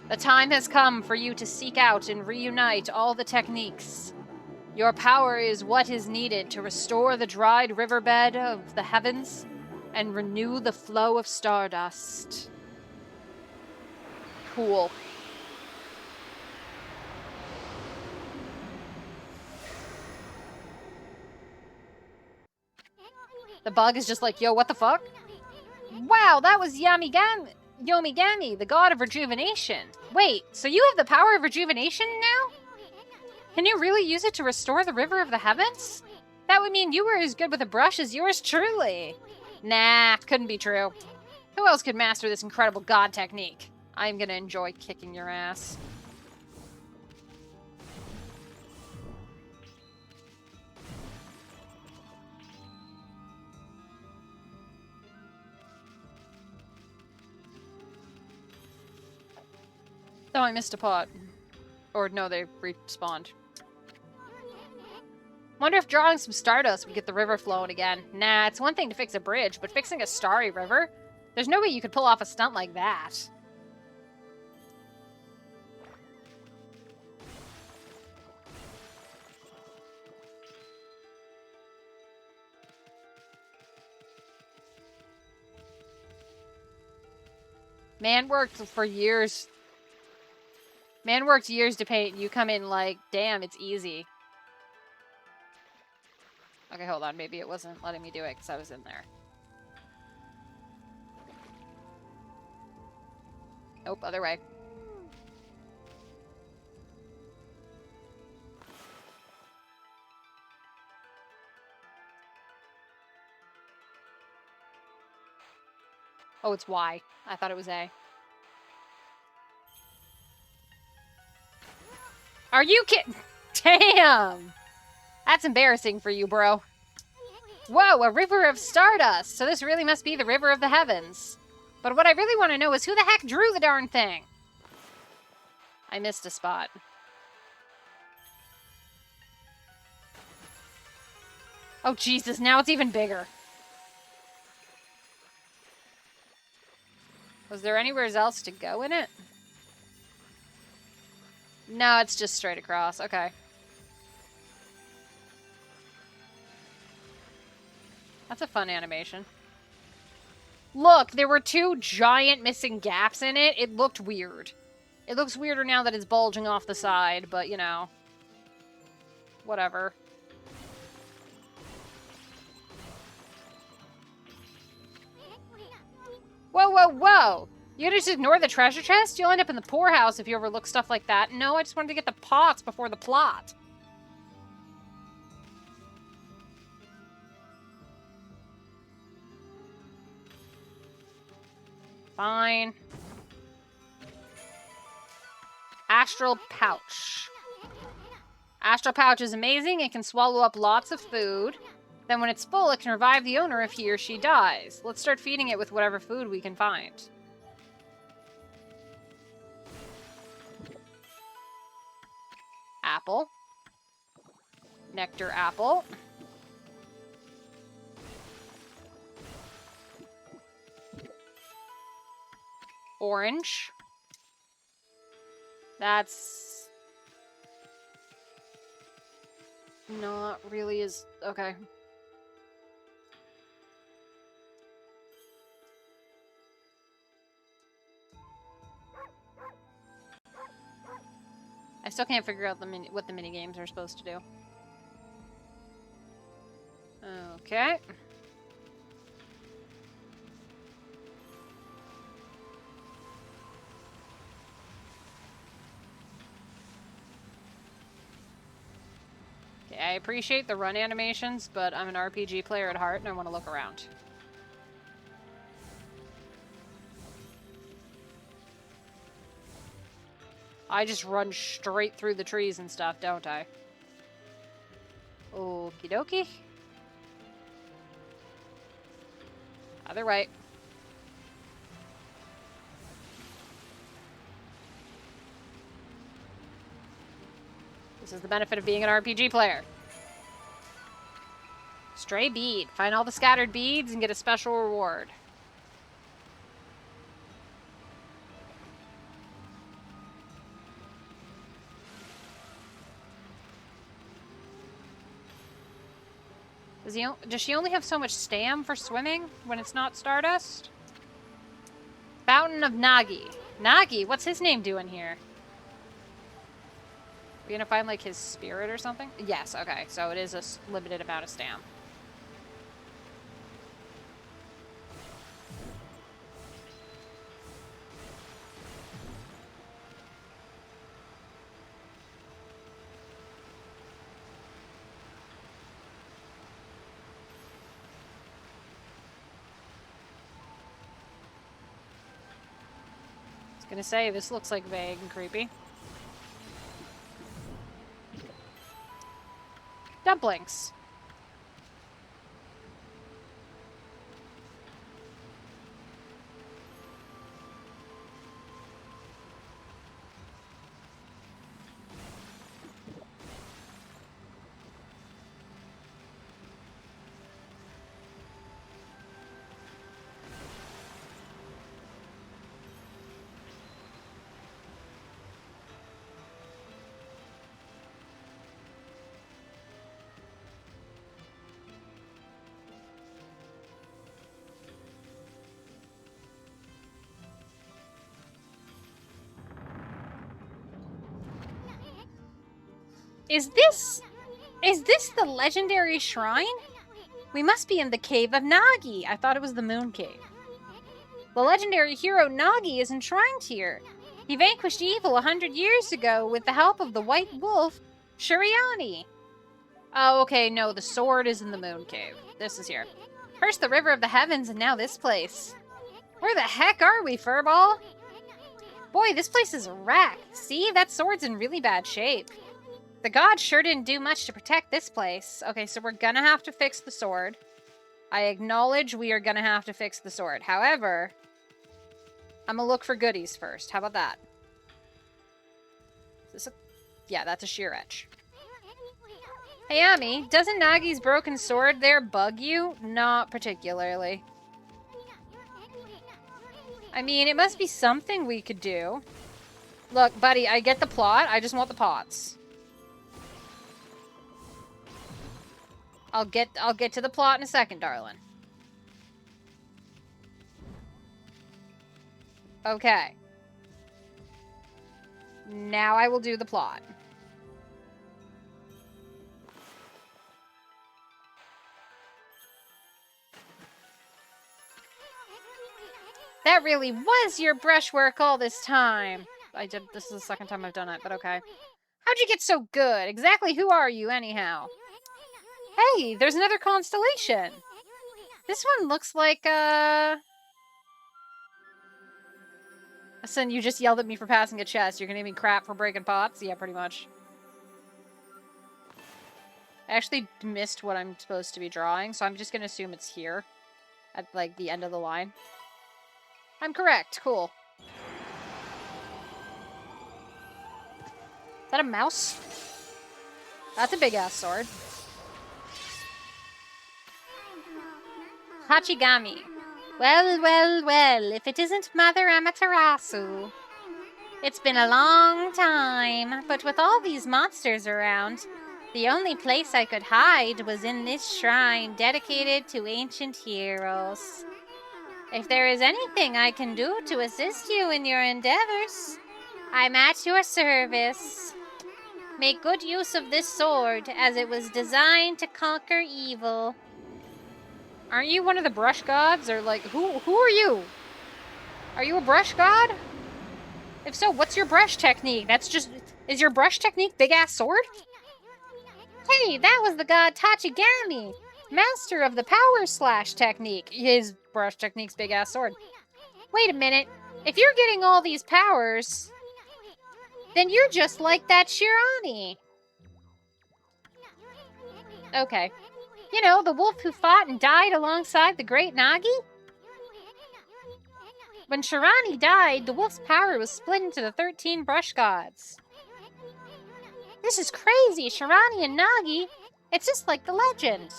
The time has come for you to seek out and reunite all the techniques. Your power is what is needed to restore the dried riverbed of the heavens and renew the flow of stardust. Cool. The bug is just like, yo, what the fuck? Wow, that was Yomigami, the god of rejuvenation. Wait, so you have the power of rejuvenation now? Can you really use it to restore the river of the heavens? That would mean you were as good with a brush as yours truly. Nah, couldn't be true. Who else could master this incredible god technique? I'm gonna enjoy kicking your ass. Oh, I missed a pot. Or no, they respawned. Wonder if drawing some stardust would get the river flowing again. Nah, it's one thing to fix a bridge, but fixing a starry river? There's no way you could pull off a stunt like that. Man worked for years. Man worked years to paint. You come in like, damn, it's easy. Okay, hold on. Maybe it wasn't letting me do it because I was in there. Nope, other way. Oh, it's Y. I thought it was A. Are you kidding? Damn! That's embarrassing for you, bro. Whoa, a river of stardust! So this really must be the river of the heavens. But what I really want to know is who the heck drew the darn thing? I missed a spot. Oh, Jesus, now it's even bigger. Was there anywhere else to go in it? No, it's just straight across. Okay. That's a fun animation. Look, there were two giant missing gaps in it. It looked weird. It looks weirder now that it's bulging off the side, but, you know. Whatever. Whoa, whoa, whoa! You gonna just ignore the treasure chest? You'll end up in the poorhouse if you overlook stuff like that. No, I just wanted to get the pots before the plot. Fine. Astral pouch. Astral pouch is amazing. It can swallow up lots of food. Then when it's full, it can revive the owner if he or she dies. Let's start feeding it with whatever food we can find. Apple. Nectar apple. Orange. That's not really as... Okay. I still can't figure out what the mini games are supposed to do. Okay. Okay, I appreciate the run animations, but I'm an RPG player at heart and I want to look around. I just run straight through the trees and stuff, don't I? Okie dokie. Other way. This is the benefit of being an RPG player. Stray bead. Find all the scattered beads and get a special reward. Does she only have so much stam for swimming when it's not Stardust? Fountain of Nagi. Nagi? What's his name doing here? We gonna find, like, his spirit or something? Yes, okay. So it is a limited amount of stam. Gonna say, this looks like vague and creepy. Dumplings. Is this the legendary shrine? We must be in the Cave of Nagi. I thought it was the Moon Cave. The legendary hero Nagi is enshrined here. He vanquished evil 100 years ago with the help of the White Wolf, Shuriani. Oh, okay, no, the sword is in the Moon Cave. This is here. First the River of the Heavens, and now this place. Where the heck are we, Furball? Boy, this place is wrecked. See, that sword's in really bad shape. The gods sure didn't do much to protect this place. Okay, so we're gonna have to fix the sword. I acknowledge we are gonna have to fix the sword. However, I'm gonna look for goodies first. How about that? Is this a... Yeah, that's a sheer etch. Hey, Ami, doesn't Nagi's broken sword there bug you? Not particularly. I mean, it must be something we could do. Look, buddy, I get the plot. I just want the pots. I'll get to the plot in a second, darling. Okay. Now I will do the plot. That really was your brushwork all this time. This is the second time I've done it, but okay. How'd you get so good? Exactly who are you, anyhow? Hey, there's another constellation. This one looks like, Listen, you just yelled at me for passing a chest. You're gonna give me crap for breaking pots? Yeah, pretty much. I actually missed what I'm supposed to be drawing, so I'm just gonna assume it's here. At, like, the end of the line. I'm correct. Cool. Is that a mouse? That's a big-ass sword. Hachigami. Well, well, well, if it isn't Mother Amaterasu. It's been a long time, but with all these monsters around, the only place I could hide was in this shrine dedicated to ancient heroes. If there is anything I can do to assist you in your endeavors, I'm at your service. Make good use of this sword, as it was designed to conquer evil. Aren't you one of the brush gods? Or, like, who are you? Are you a brush god? If so, what's your brush technique? Is your brush technique big-ass sword? Hey, that was the god Tachigami, master of the power slash technique. His brush technique's big-ass sword. Wait a minute. If you're getting all these powers, then you're just like that Shirani. Okay. You know, the wolf who fought and died alongside the great Nagi? When Shirani died, the wolf's power was split into the 13 brush gods. This is crazy, Shirani and Nagi. It's just like the legend.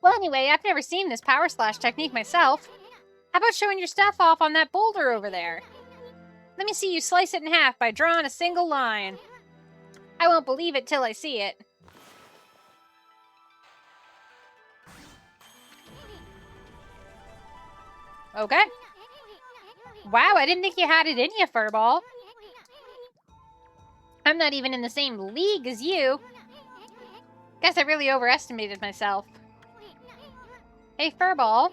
Well, anyway, I've never seen this power slash technique myself. How about showing your stuff off on that boulder over there? Let me see you slice it in half by drawing a single line. I won't believe it till I see it. Okay. Wow, I didn't think you had it in you, Furball. I'm not even in the same league as you. Guess I really overestimated myself. Hey, Furball.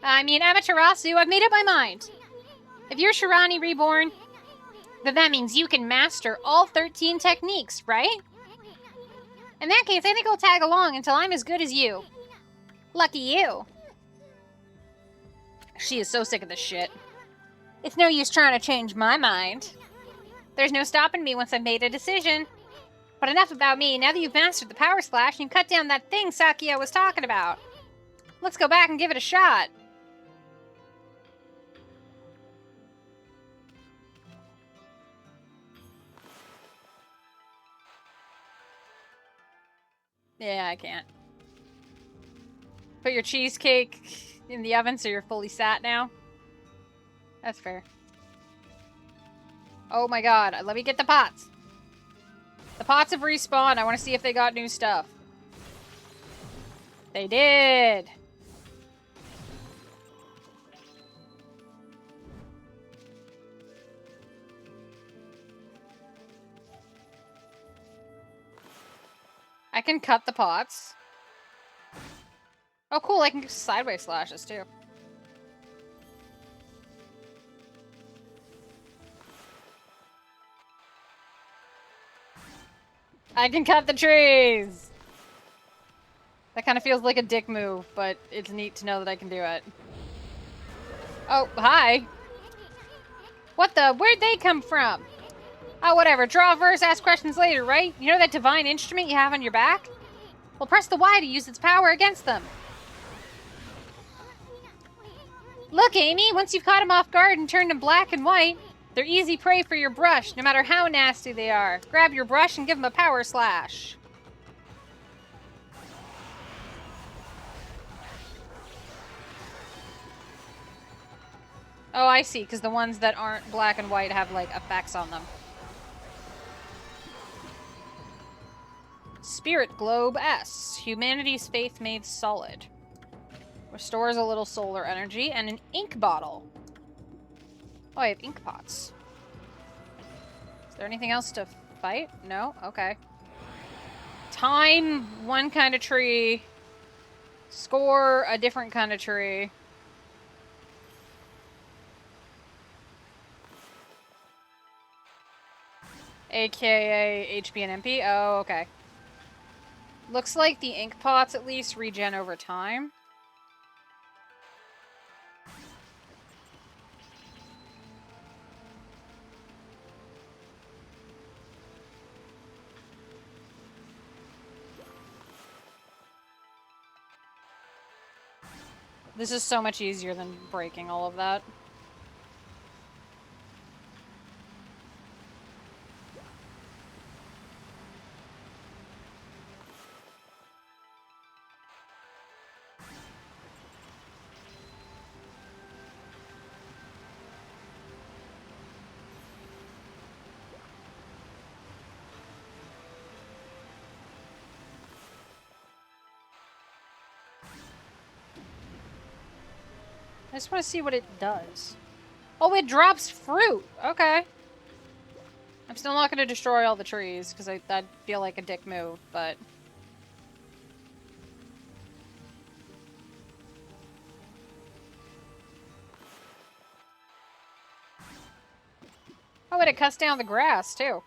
I mean, Amaterasu, I've made up my mind. If you're Shirani Reborn, then that means you can master all 13 techniques, right? In that case, I think I'll tag along until I'm as good as you. Lucky you. She is so sick of this shit. It's no use trying to change my mind. There's no stopping me once I've made a decision. But enough about me. Now that you've mastered the power slash, you can cut down that thing Sakia was talking about. Let's go back and give it a shot. Yeah, I can't. Put your cheesecake in the oven so you're fully sat now. That's fair. Oh my god, let me get the pots. The pots have respawned. I want to see if they got new stuff. They did. I can cut the pots. Oh, cool. I can do sideways slashes, too. I can cut the trees! That kind of feels like a dick move, but it's neat to know that I can do it. Oh, hi. What the? Where'd they come from? Oh, whatever. Draw first, ask questions later, right? You know that divine instrument you have on your back? Well, press the Y to use its power against them. Look, Amy, once you've caught them off guard and turned them black and white, they're easy prey for your brush, no matter how nasty they are. Grab your brush and give them a power slash. Oh, I see, because the ones that aren't black and white have, like, effects on them. Spirit Globe S. Humanity's faith made solid. Restores a little solar energy. And an ink bottle. Oh, I have ink pots. Is there anything else to fight? No? Okay. Time one kind of tree. Score a different kind of tree. AKA HP and MP? Oh, okay. Looks like the ink pots at least regen over time. This is so much easier than breaking all of that. I just want to see what it does. Oh, it drops fruit! Okay. I'm still not going to destroy all the trees, because that'd feel like a dick move, but... Oh, and it cuts down the grass, too.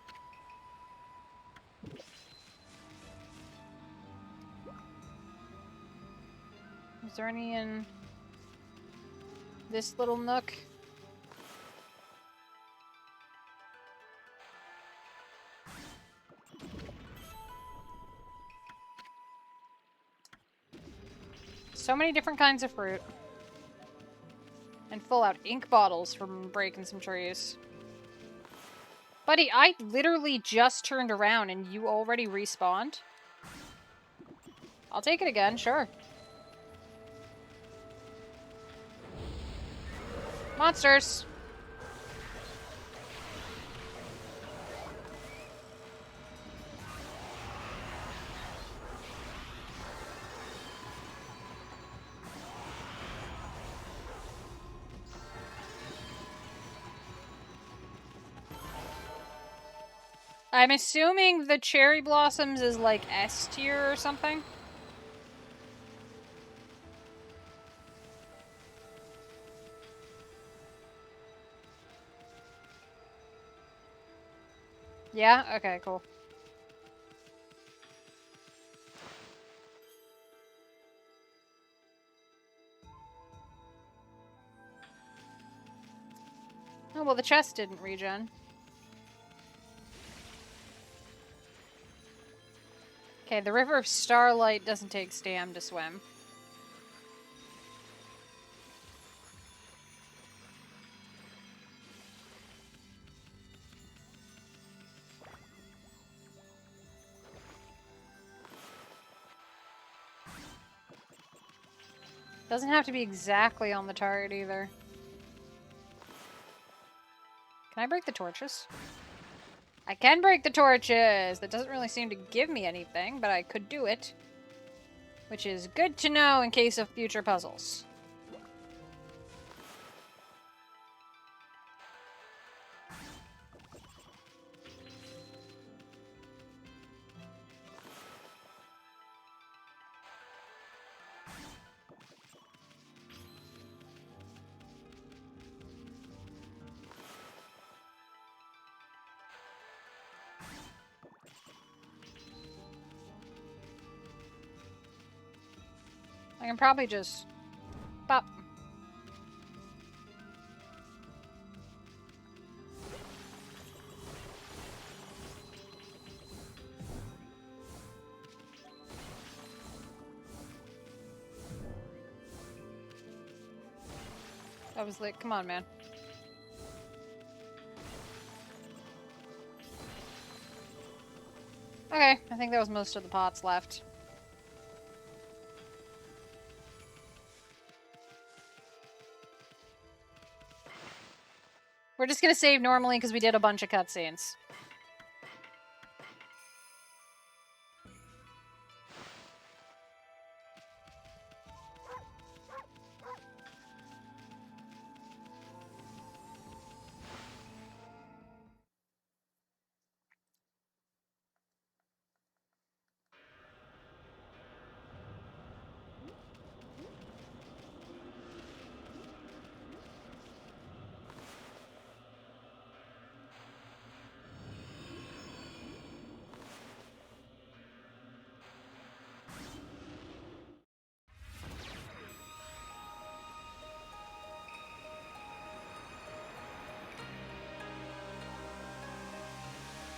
Is there any in this little nook? So many different kinds of fruit. And full-out ink bottles from breaking some trees. Buddy, I literally just turned around and you already respawned? I'll take it again, sure. Monsters! I'm assuming the cherry blossoms is like S tier or something? Yeah? Okay, cool. well, the chest didn't regen. Okay, the River of Starlight doesn't take stam to swim. Doesn't have to be exactly on the target either. Can I break the torches? I can break the torches! That doesn't really seem to give me anything, but I could do it. Which is good to know in case of future puzzles. I can probably just pop. I was like, come on, man. Okay, I think that was most of the pots left. We're just gonna save normally because we did a bunch of cutscenes.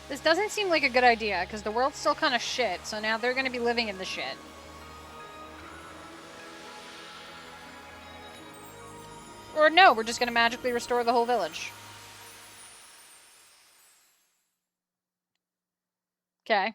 This doesn't seem like a good idea, because the world's still kind of shit, so now they're going to be living in the shit. Or no, we're just going to magically restore the whole village. Okay.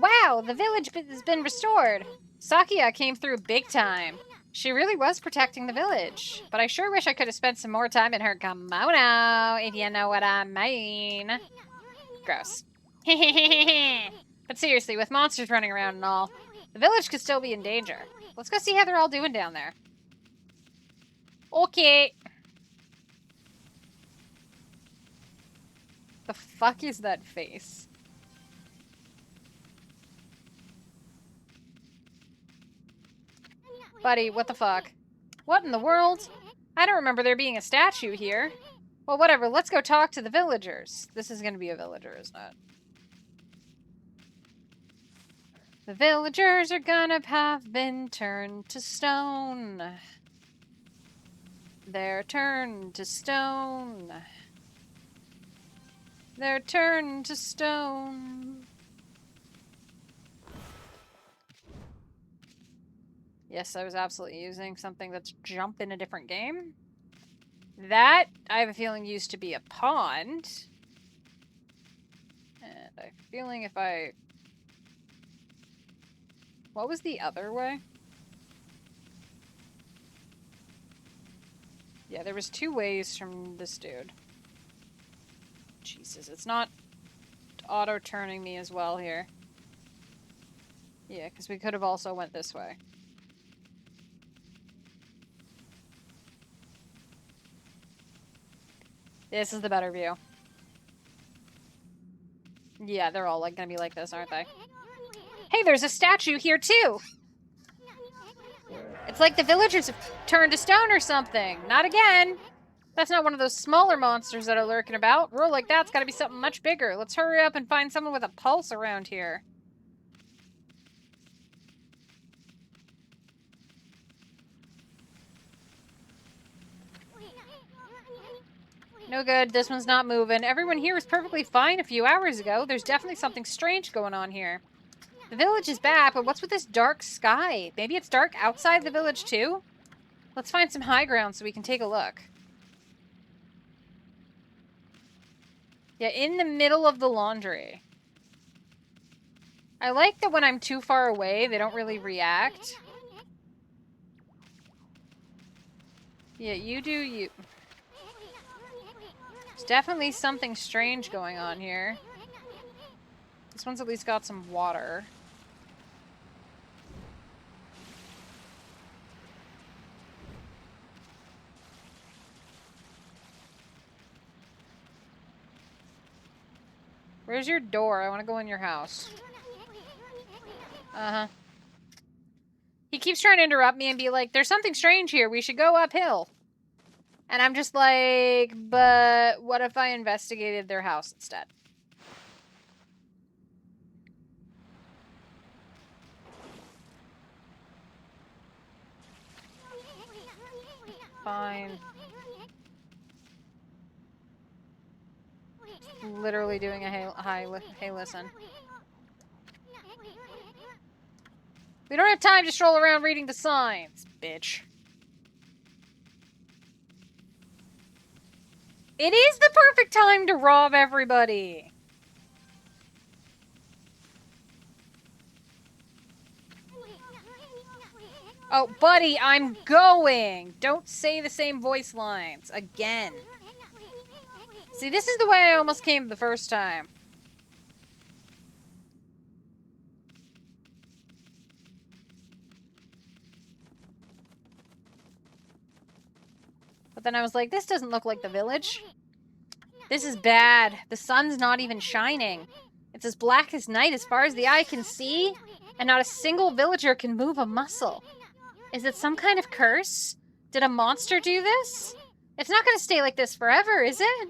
Wow, the village has been restored. Sakia came through big time. She really was protecting the village. But I sure wish I could have spent some more time in her kimono, if you know what I mean. Gross. But seriously, with monsters running around and all, the village could still be in danger. Let's go see how they're all doing down there. Okay. The fuck is that face? Buddy, what the fuck? What in the world? I don't remember there being a statue here. Well, whatever, let's go talk to the villagers. This is gonna be a villager, isn't it? The villagers are gonna have been turned to stone. They're turned to stone. They're turned to stone. Yes, I was absolutely using something that's jump in a different game. That, I have a feeling, used to be a pond. And I have a feeling if I... What was the other way? Yeah, there was two ways from this dude. Jesus, it's not auto-turning me as well here. Yeah, because we could have also went this way. This is the better view. Yeah, they're all like gonna be like this, aren't they? Hey, there's a statue here too! It's like the villagers have turned to stone or something. Not again! That's not one of those smaller monsters that are lurking about. Roll like that's gotta be something much bigger. Let's hurry up and find someone with a pulse around here. No good. This one's not moving. Everyone here was perfectly fine a few hours ago. There's definitely something strange going on here. The village is bad, but what's with this dark sky? Maybe it's dark outside the village too? Let's find some high ground so we can take a look. Yeah, in the middle of the laundry. I like that when I'm too far away, they don't really react. Yeah, you do you. There's definitely something strange going on here. This one's at least got some water. Where's your door? I want to go in your house. Uh-huh. He keeps trying to interrupt me and be like, there's something strange here. We should go uphill. And I'm just like, but what if I investigated their house instead? Fine. Literally doing a hey, listen. We don't have time to stroll around reading the signs, bitch. It is the perfect time to rob everybody. Oh, buddy, I'm going. Don't say the same voice lines again. See, this is the way I almost came the first time. But then I was like, this doesn't look like the village. This is bad. The sun's not even shining. It's as black as night as far as the eye can see, and not a single villager can move a muscle. Is it some kind of curse? Did a monster do this? It's not going to stay like this forever, is it?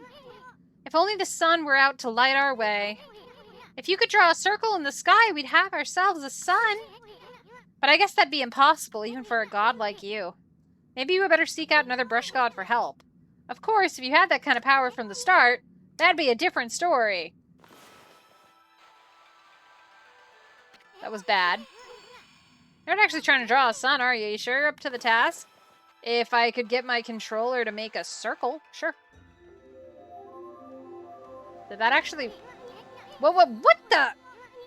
If only the sun were out to light our way. If you could draw a circle in the sky, we'd have ourselves a sun. But I guess that'd be impossible, even for a god like you. Maybe you would better seek out another brush god for help. Of course, if you had that kind of power from the start, that'd be a different story. That was bad. You're not actually trying to draw a sun, are you? You sure you're up to the task? If I could get my controller to make a circle, sure. Did that actually... What the...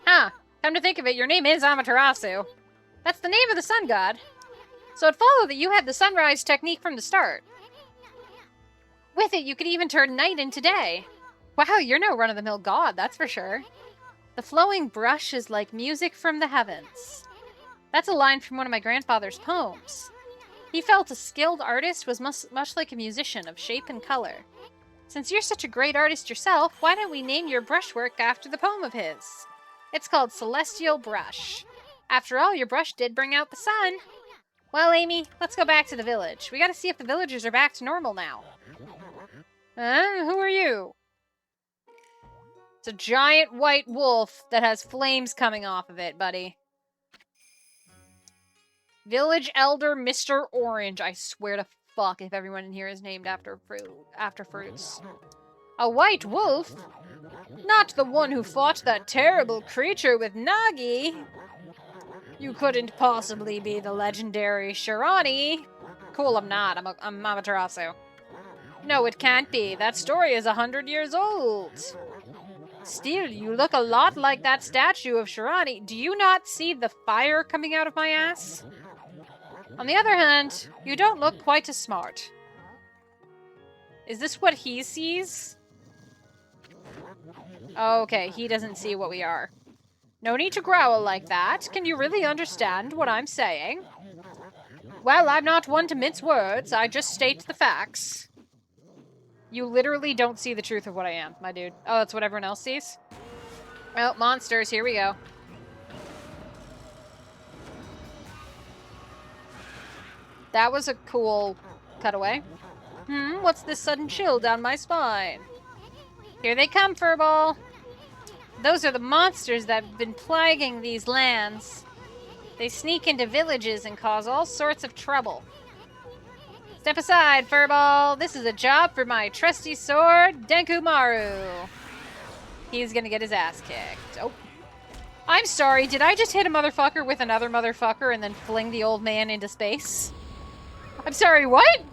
Huh. Come to think of it, your name is Amaterasu. That's the name of the sun god. So it followed that you had the sunrise technique from the start. With it, you could even turn night into day. Wow, you're no run-of-the-mill god, that's for sure. The flowing brush is like music from the heavens. That's a line from one of my grandfather's poems. He felt a skilled artist was much like a musician of shape and color. Since you're such a great artist yourself, why don't we name your brushwork after the poem of his? It's called Celestial Brush. After all, your brush did bring out the sun. Well, Amy, let's go back to the village. We gotta see if the villagers are back to normal now. Who are you? It's a giant white wolf that has flames coming off of it, buddy. Village Elder Mr. Orange. I swear to fuck if everyone in here is named after fruits. A white wolf? Not the one who fought that terrible creature with Nagi. You couldn't possibly be the legendary Shirani. Cool, I'm not. I'm Amaterasu. No, it can't be. That story is 100 years old. Still, you look a lot like that statue of Shirani. Do you not see the fire coming out of my ass? On the other hand, you don't look quite as smart. Is this what he sees? Okay, he doesn't see what we are. No need to growl like that. Can you really understand what I'm saying? Well, I'm not one to mince words. I just state the facts. You literally don't see the truth of what I am, my dude. Oh, that's what everyone else sees? Oh, monsters. Here we go. That was a cool cutaway. What's this sudden chill down my spine? Here they come, Furball. Those are the monsters that have been plaguing these lands. They sneak into villages and cause all sorts of trouble. Step aside, Furball. This is a job for my trusty sword, Denkumaru. He's gonna get his ass kicked. Oh. I'm sorry, did I just hit a motherfucker with another motherfucker and then fling the old man into space? I'm sorry, what?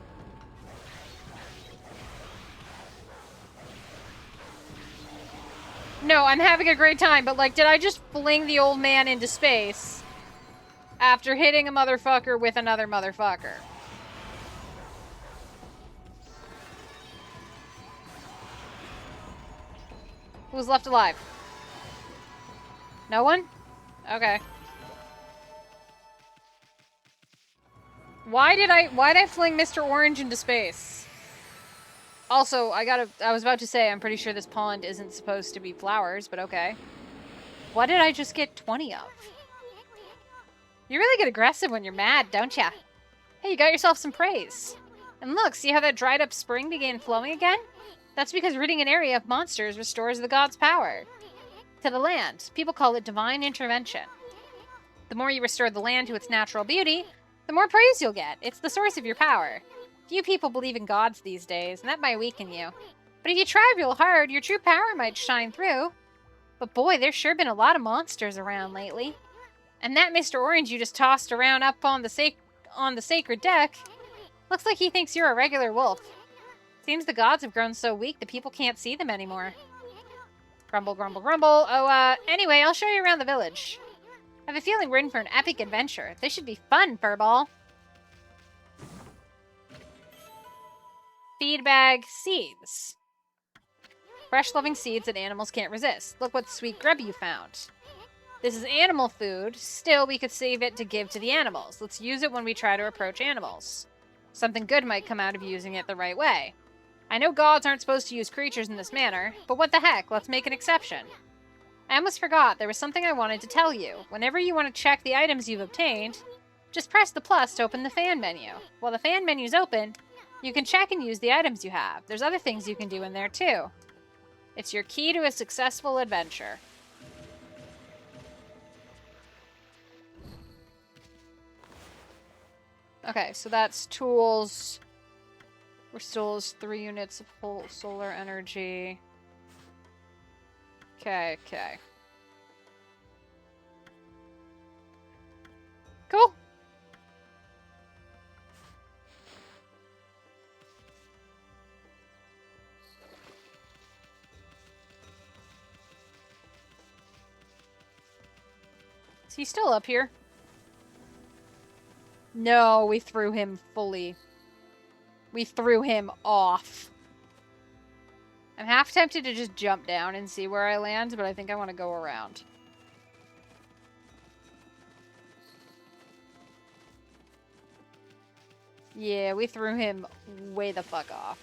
No, I'm having a great time, but like, did I just fling the old man into space after hitting a motherfucker with another motherfucker? Who's left alive? No one? Okay. Why'd I fling Mr. Orange into space? Also, I was about to say, I'm pretty sure this pond isn't supposed to be flowers, but okay. What did I just get 20 of? You really get aggressive when you're mad, don't ya? Hey, you got yourself some praise. And look, see how that dried up spring began flowing again? That's because ridding an area of monsters restores the god's power to the land. People call it divine intervention. The more you restore the land to its natural beauty, the more praise you'll get. It's the source of your power. Few people believe in gods these days, and that might weaken you. But if you try real hard, your true power might shine through. But boy, there's sure been a lot of monsters around lately. And that Mr. Orange you just tossed around up on the sacred deck looks like he thinks you're a regular wolf. Seems the gods have grown so weak that people can't see them anymore. Grumble, grumble, grumble. Oh, anyway, I'll show you around the village. I have a feeling we're in for an epic adventure. This should be fun, Furball. Feed bag seeds. Fresh loving seeds that animals can't resist. Look what sweet grub you found. This is animal food. Still, we could save it to give to the animals. Let's use it when we try to approach animals. Something good might come out of using it the right way. I know gods aren't supposed to use creatures in this manner, but what the heck, let's make an exception. I almost forgot, there was something I wanted to tell you. Whenever you want to check the items you've obtained, just press the plus to open the fan menu. While the fan menu's open, you can check and use the items you have. There's other things you can do in there too. It's your key to a successful adventure. Okay, so that's tools. Restores 3 units of whole solar energy. Okay, okay. Cool. Is he still up here? No, we threw him fully. We threw him off. I'm half tempted to just jump down and see where I land, but I think I want to go around. Yeah, we threw him way the fuck off.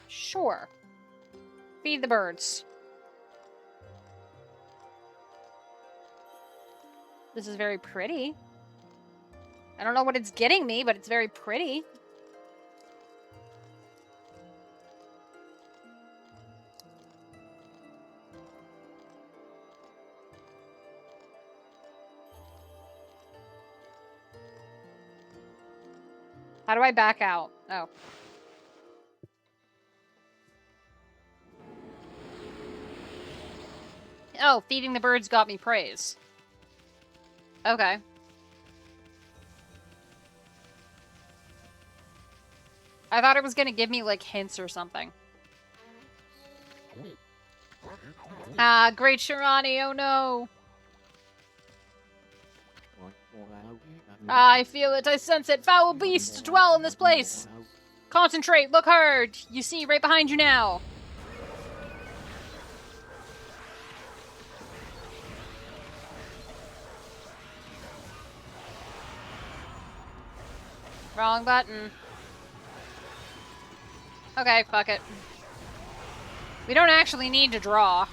Sure. Feed the birds. This is very pretty. I don't know what it's getting me, but it's very pretty. How do I back out? Oh. Oh, feeding the birds got me praise. Okay. I thought it was gonna give me, like, hints or something. Ah, great Shirani, oh no! I feel it, I sense it! Foul beasts dwell in this place! Concentrate, look hard! You see, right behind you now! Wrong button. Okay, fuck it. We don't actually need to draw.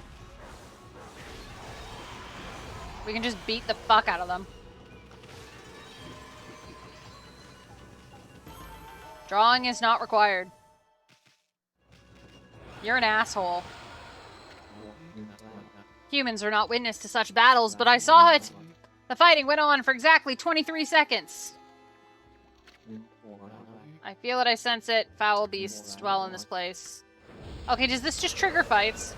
We can just beat the fuck out of them. Drawing is not required. You're an asshole. Humans are not witness to such battles, but I saw it! The fighting went on for exactly 23 seconds. I feel it, I sense it. Foul beasts dwell in this place. Okay, does this just trigger fights?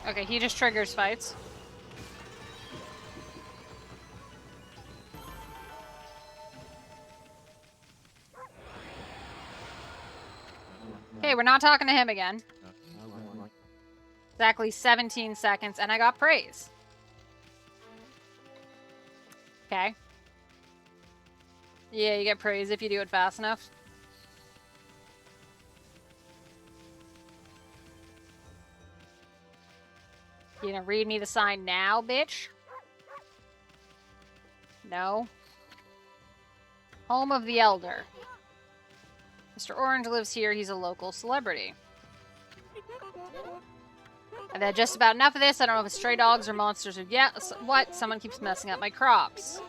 Okay, he just triggers fights. Okay, we're not talking to him again. Exactly 17 seconds, and I got praise. Okay. Yeah, you get praise if you do it fast enough. You gonna read me the sign now, bitch? No. Home of the Elder. Mr. Orange lives here. He's a local celebrity. I've had just about enough of this. I don't know if it's stray dogs or monsters or what? Someone keeps messing up my crops.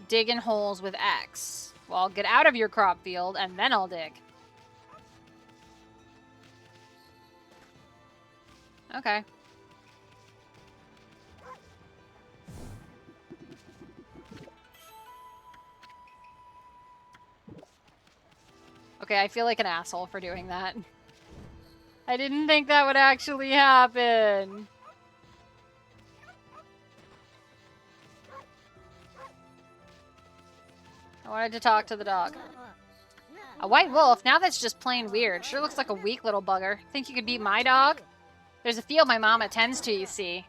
Digging holes with X. Well, I'll get out of your crop field and then I'll dig. Okay. Okay, I feel like an asshole for doing that. I didn't think that would actually happen. I wanted to talk to the dog. A white wolf? Now that's just plain weird. Sure looks like a weak little bugger. Think you could beat my dog? There's a field my mom attends to, you see.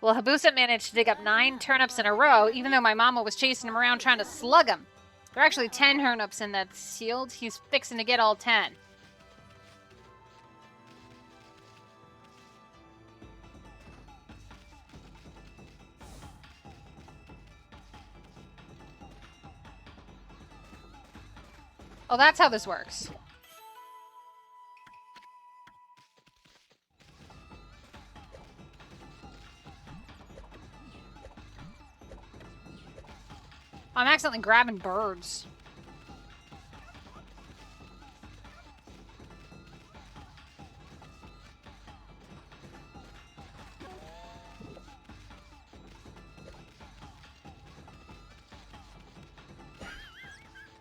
Well, Habusa managed to dig up 9 turnips in a row, even though my mama was chasing him around trying to slug him. There are actually 10 turnips in that field. He's fixing to get all 10. Oh, that's how this works. I'm accidentally grabbing birds.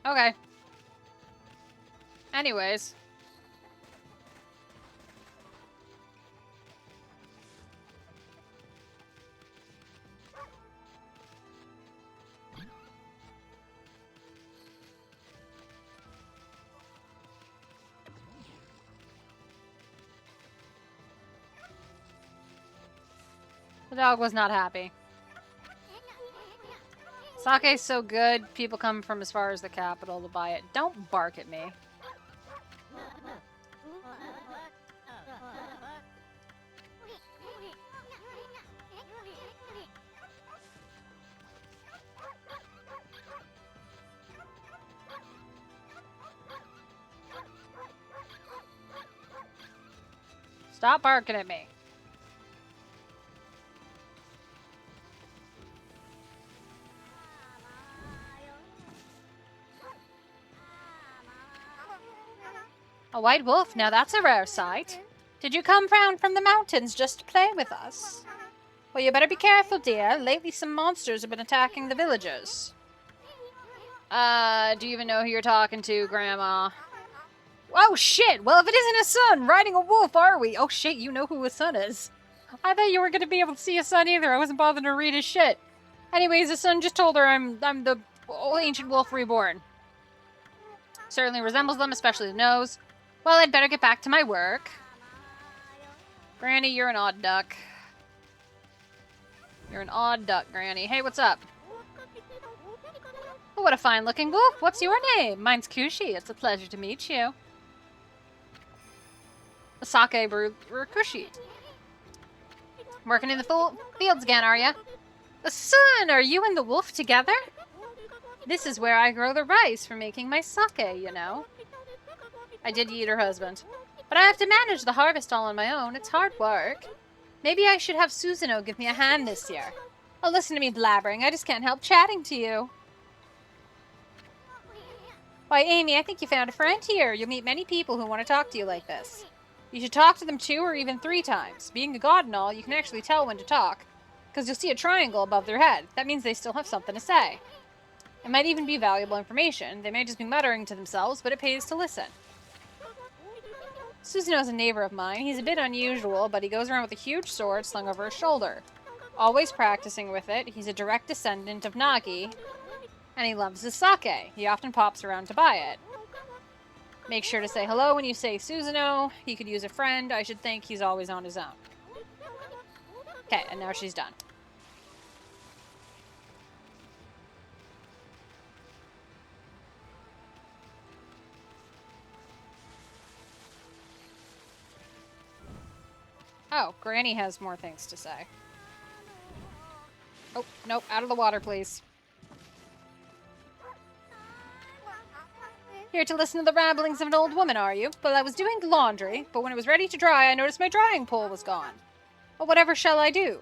Okay. Anyways. The dog was not happy. Sake's so good, people come from as far as the capital to buy it. Don't bark at me. Stop barking at me. A white wolf, now that's a rare sight. Did you come round from the mountains just to play with us? Well, you better be careful, dear. Lately some monsters have been attacking the villagers. Do you even know who you're talking to, Grandma? Oh, shit! Well, if it isn't his son, riding a wolf, are we? Oh, shit, you know who his son is. I thought you weren't going to be able to see his son either. I wasn't bothered to read his shit. Anyways, his son just told her I'm the old ancient wolf reborn. Certainly resembles them, especially the nose. Well, I'd better get back to my work. Granny, you're an odd duck. You're an odd duck, Granny. Hey, what's up? Oh, what a fine-looking wolf. What's your name? Mine's Kushi. It's a pleasure to meet you. Sake Kushi. Working in the fields again, are ya? Son, are you and the wolf together? This is where I grow the rice for making my sake, you know. I did eat her husband. But I have to manage the harvest all on my own. It's hard work. Maybe I should have Susanoo give me a hand this year. Oh, listen to me blabbering. I just can't help chatting to you. Why, Amy, I think you found a friend here. You'll meet many people who want to talk to you like this. You should talk to them 2 or even 3 times. Being a god and all, you can actually tell when to talk, because you'll see a triangle above their head. That means they still have something to say. It might even be valuable information. They may just be muttering to themselves, but it pays to listen. Susanoo's a neighbor of mine. He's a bit unusual, but he goes around with a huge sword slung over his shoulder. Always practicing with it. He's a direct descendant of Nagi, and he loves his sake. He often pops around to buy it. Make sure to say hello when you say Susanoo. He could use a friend. I should think he's always on his own. Okay, and now she's done. Oh, Granny has more things to say. Oh, nope, out of the water, please. Here to listen to the ramblings of an old woman, are you? Well, I was doing the laundry, but when it was ready to dry, I noticed my drying pole was gone. Well, whatever shall I do?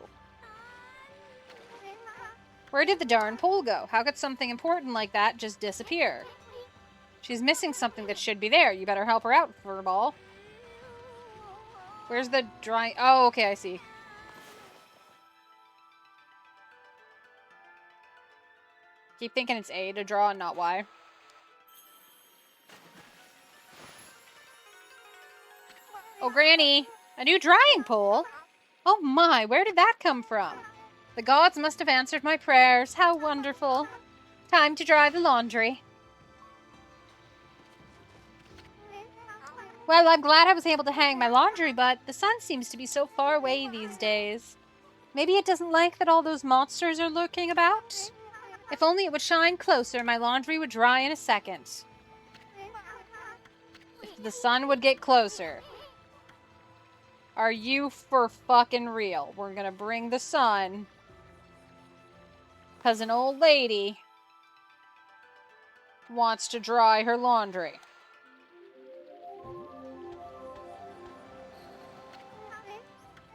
Where did the darn pole go? How could something important like that just disappear? She's missing something that should be there. You better help her out, Furball. Where's the drying... Oh, okay, I see. Keep thinking it's A to draw and not Y. Oh, Granny! A new drying pole? Oh my, where did that come from? The gods must have answered my prayers. How wonderful. Time to dry the laundry. Well, I'm glad I was able to hang my laundry, but the sun seems to be so far away these days. Maybe it doesn't like that all those monsters are lurking about? If only it would shine closer, my laundry would dry in a second. If the sun would get closer. Are you for fucking real? We're gonna bring the sun. 'Cause an old lady wants to dry her laundry.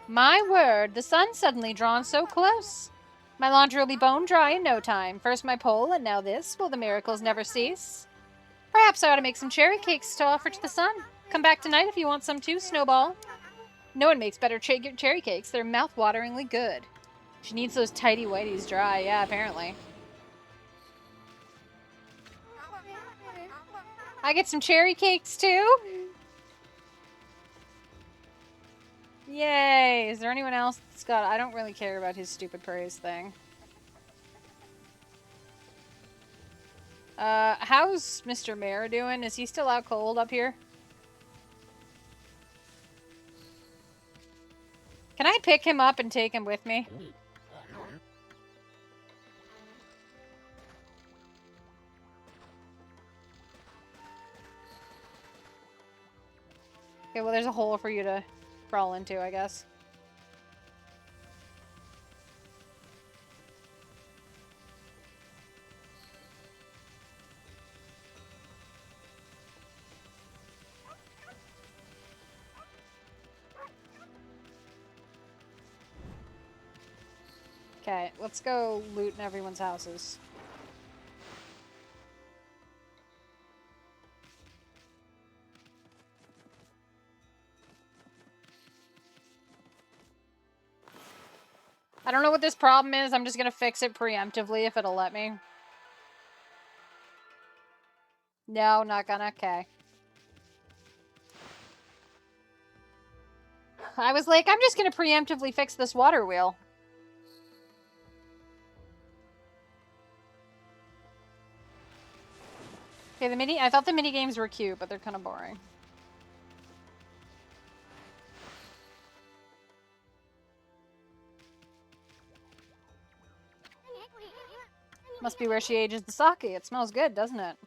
My word, the sun's suddenly drawn so close. My laundry will be bone dry in no time. First my pole, and now this. Will the miracles never cease? Perhaps I ought to make some cherry cakes to offer to the sun. Come back tonight if you want some too, Snowball. No one makes better cherry cakes. They're mouth-wateringly good. She needs those tidy whities dry. Yeah, apparently. I get some cherry cakes too? Yay! Is there anyone else that's got... I don't really care about his stupid praise thing. How's Mr. Mayor doing? Is he still out cold up here? Can I pick him up and take him with me? Okay, well there's a hole for you to crawl into, I guess. Okay, let's go loot in everyone's houses. I don't know what this problem is. I'm just gonna fix it preemptively if it'll let me. No, not gonna. Okay. I was like, I'm just gonna preemptively fix this water wheel. Okay, I thought the mini games were cute, but they're kind of boring. Must be where she ages the sake. It smells good, doesn't it?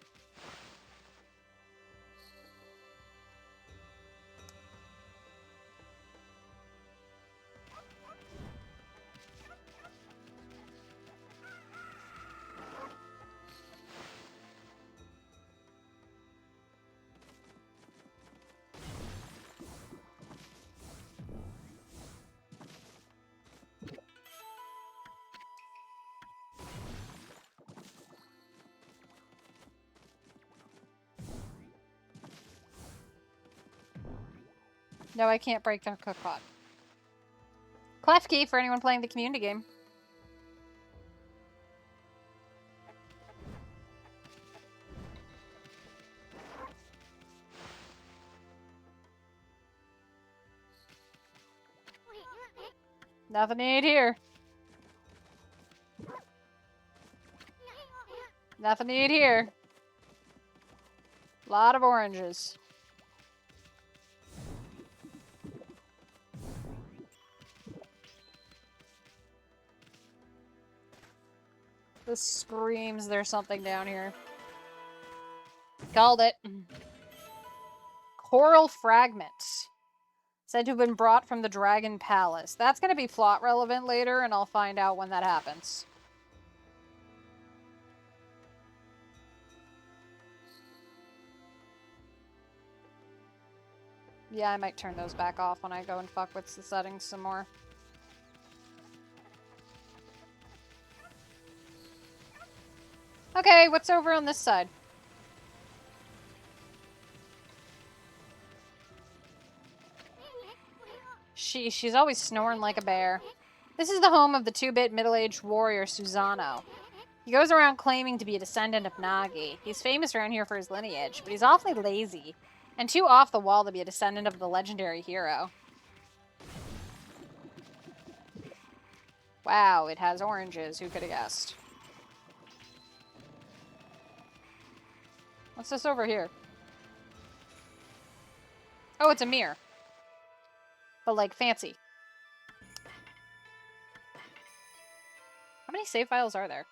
No, I can't break their cookpot. Clef key for anyone playing the community game. Nothing to eat here. Nothing to eat here. Lot of oranges. This screams there's something down here. Called it. Coral fragments. Said to have been brought from the Dragon Palace. That's going to be plot relevant later, and I'll find out when that happens. Yeah, I might turn those back off when I go and fuck with the settings some more. Okay, what's over on this side? She's always snoring like a bear. This is the home of the 2-bit middle-aged warrior Susano. He goes around claiming to be a descendant of Nagi. He's famous around here for his lineage, but he's awfully lazy and too off the wall to be a descendant of the legendary hero. Wow, it has oranges. Who could have guessed? What's this over here? Oh, it's a mirror. But, like, fancy. How many save files are there?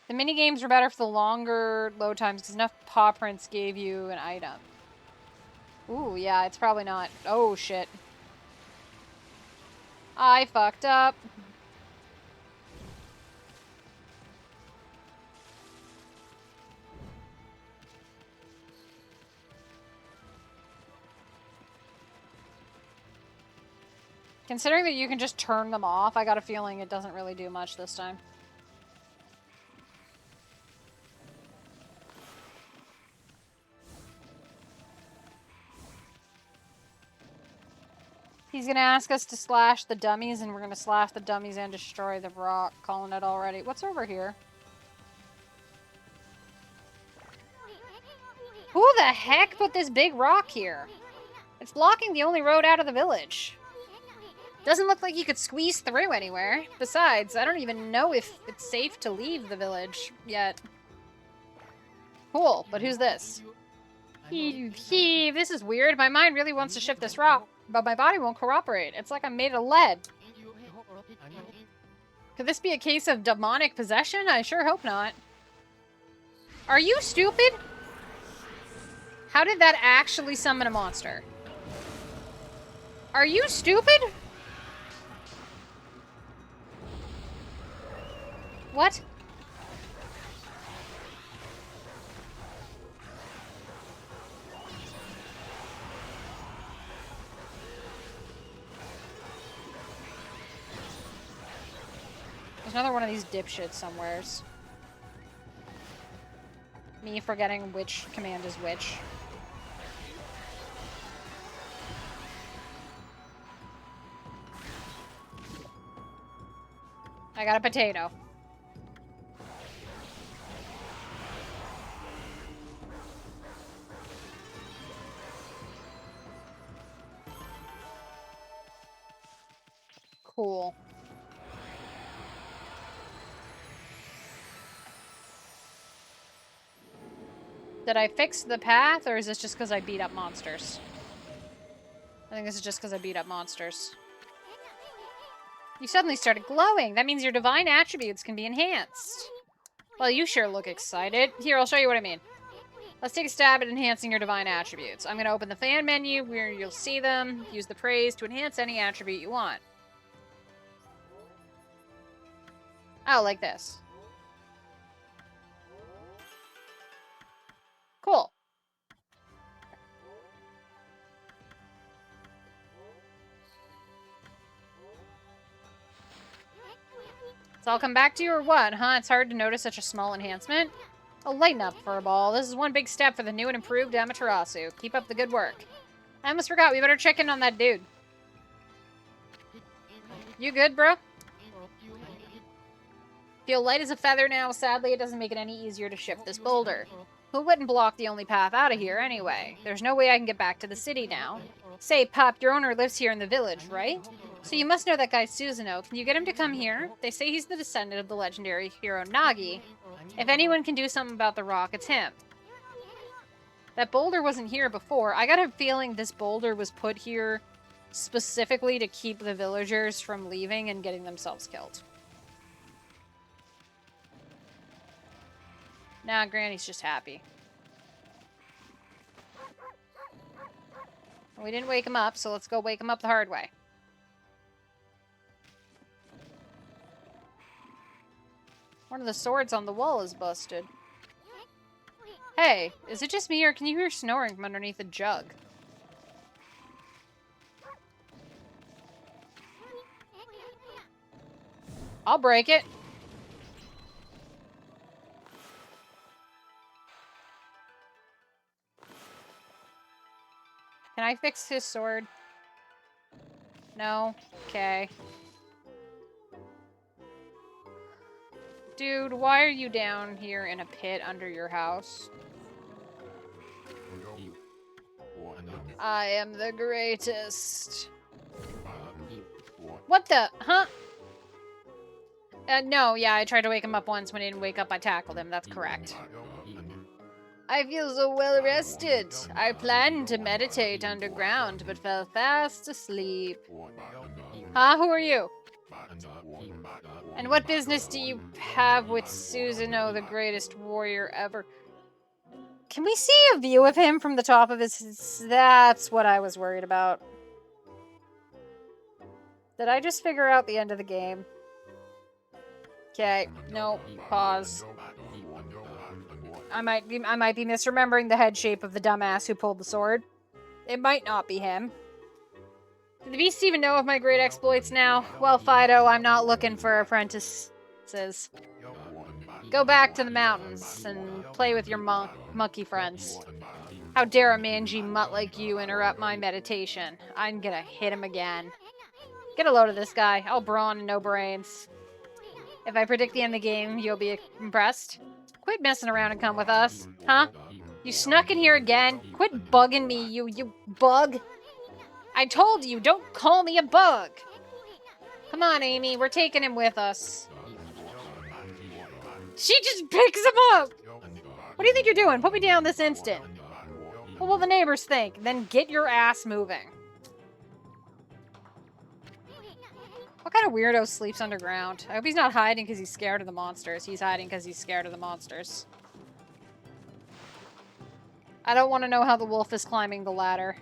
The minigames were better for the longer load times because enough paw prints gave you an item. Ooh, yeah, it's probably not. Oh, shit. I fucked up. Considering that you can just turn them off, I got a feeling it doesn't really do much this time. He's gonna ask us to slash the dummies, and we're gonna slash the dummies and destroy the rock. Calling it already. What's over here? Who the heck put this big rock here? It's blocking the only road out of the village. Doesn't look like you could squeeze through anywhere. Besides, I don't even know if it's safe to leave the village yet. Cool, but who's this? Heave, heave. This is weird. My mind really wants to shift this rock, but my body won't cooperate. It's like I'm made of lead. Could this be a case of demonic possession? I sure hope not. Are you stupid? How did that actually summon a monster? Are you stupid? What? There's another one of these dipshits somewheres. Me forgetting which command is which. I got a potato. Cool. Did I fix the path, or is this just because I beat up monsters? I think this is just because I beat up monsters. You suddenly started glowing. That means your divine attributes can be enhanced. Well, you sure look excited. Here, I'll show you what I mean. Let's take a stab at enhancing your divine attributes. I'm going to open the fan menu where you'll see them. Use the praise to enhance any attribute you want. Oh, like this. Cool. So I'll come back to you or what, huh? It's hard to notice such a small enhancement. Oh, lighten up, Furball. This is one big step for the new and improved Amaterasu. Keep up the good work. I almost forgot. We better check in on that dude. You good, bro? Feel light as a feather now. Sadly, it doesn't make it any easier to shift this boulder. Who wouldn't block the only path out of here anyway? There's no way I can get back to the city now. Say, Pop, your owner lives here in the village, right? So you must know that guy Susanoo. Can you get him to come here? They say he's the descendant of the legendary hero Nagi. If anyone can do something about the rock, it's him. That boulder wasn't here before. I got a feeling this boulder was put here specifically to keep the villagers from leaving and getting themselves killed. Nah, Granny's just happy. We didn't wake him up, so let's go wake him up the hard way. One of the swords on the wall is busted. Hey, is it just me, or can you hear snoring from underneath a jug? I'll break it. Can I fix his sword? No? Okay. Dude, why are you down here in a pit under your house? I am the greatest. What the? Huh? No, yeah, I tried to wake him up once. When he didn't wake up, I tackled him. That's correct. I feel so well rested. I planned to meditate underground, but fell fast asleep. Huh? Who are you? And what business do you have with Susanoo, the greatest warrior ever? Can we see a view of him from the top of his... That's what I was worried about. Did I just figure out the end of the game? Okay, no, pause. I might be misremembering the head shape of the dumbass who pulled the sword. It might not be him. Do the beasts even know of my great exploits now? Well, Fido, I'm not looking for apprentices. Go back to the mountains and play with your monkey friends. How dare a mangy mutt like you interrupt my meditation? I'm gonna hit him again. Get a load of this guy. All brawn and no brains. If I predict the end of the game, you'll be impressed. Quit messing around and come with us. Huh? You snuck in here again? Quit bugging me, you bug. I told you, don't call me a bug. Come on, Amy, we're taking him with us. She just picks him up! What do you think you're doing? Put me down this instant. What will the neighbors think? Then get your ass moving. What kind of weirdo sleeps underground? I hope he's not hiding because he's scared of the monsters. He's hiding because he's scared of the monsters. I don't want to know how the wolf is climbing the ladder.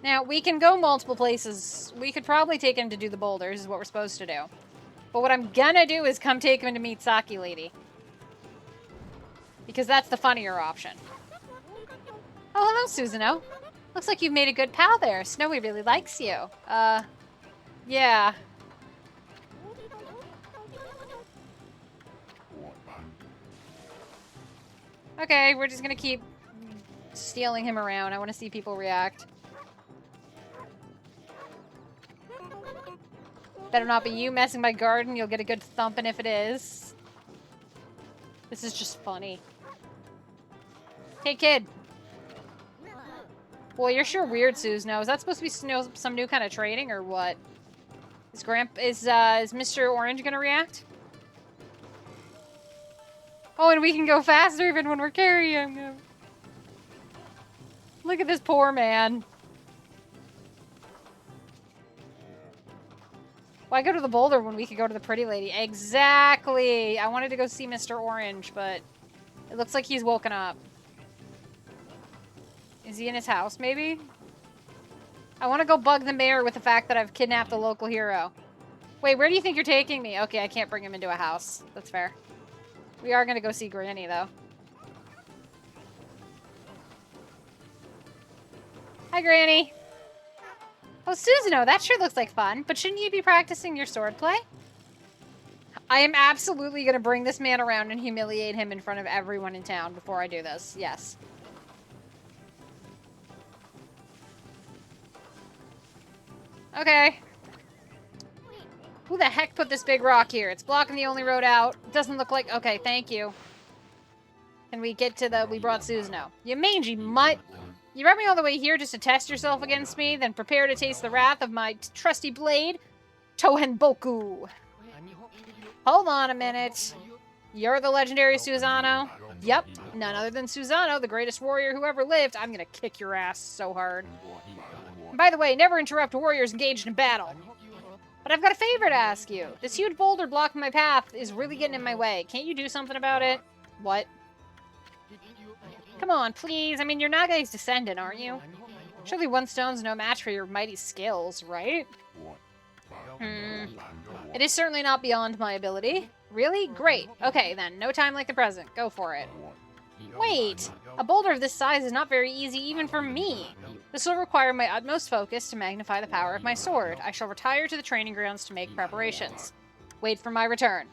Now, we can go multiple places. We could probably take him to do the boulders, is what we're supposed to do. But what I'm gonna do is come take him to meet Saki Lady. Because that's the funnier option. Oh, hello, Susanoo. Looks like you've made a good pal there. Snowy really likes you. Yeah. Okay, we're just gonna keep stealing him around. I want to see people react. Better not be you messing my garden. You'll get a good thumping if it is. This is just funny. Hey, kid. Boy, you're sure weird, Susanoo. Is that supposed to be some new kind of training or what? Is Mr. Orange gonna react? Oh, and we can go faster even when we're carrying him. Look at this poor man. Why go to the boulder when we could go to the pretty lady? Exactly! I wanted to go see Mr. Orange, but it looks like he's woken up. Is he in his house, maybe? I want to go bug the mayor with the fact that I've kidnapped the local hero. Wait, where do you think you're taking me? Okay, I can't bring him into a house. That's fair. We are going to go see Granny, though. Hi, Granny. Oh, Susanoo, that sure looks like fun. But shouldn't you be practicing your swordplay? I am absolutely going to bring this man around and humiliate him in front of everyone in town before I do this. Yes. Okay. Who the heck put this big rock here? It's blocking the only road out. It doesn't look like... Okay, thank you. Can we get to the... We brought Susanoo. You mangy mutt. You brought me all the way here just to test yourself against me, then prepare to taste the wrath of my trusty blade? Tohenboku. Hold on a minute. You're the legendary Susanoo? Yep. None other than Susanoo, the greatest warrior who ever lived. I'm gonna kick your ass so hard. And by the way, never interrupt warriors engaged in battle. But I've got a favor to ask you. This huge boulder blocking my path is really getting in my way. Can't you do something about it? What? Come on, please. I mean, you're Naga's descendant, aren't you? Surely one stone's no match for your mighty skills, right? It is certainly not beyond my ability. Really? Great. Okay, then. No time like the present. Go for it. Wait! A boulder of this size is not very easy even for me. This will require my utmost focus to magnify the power of my sword. I shall retire to the training grounds to make preparations. Wait for my return.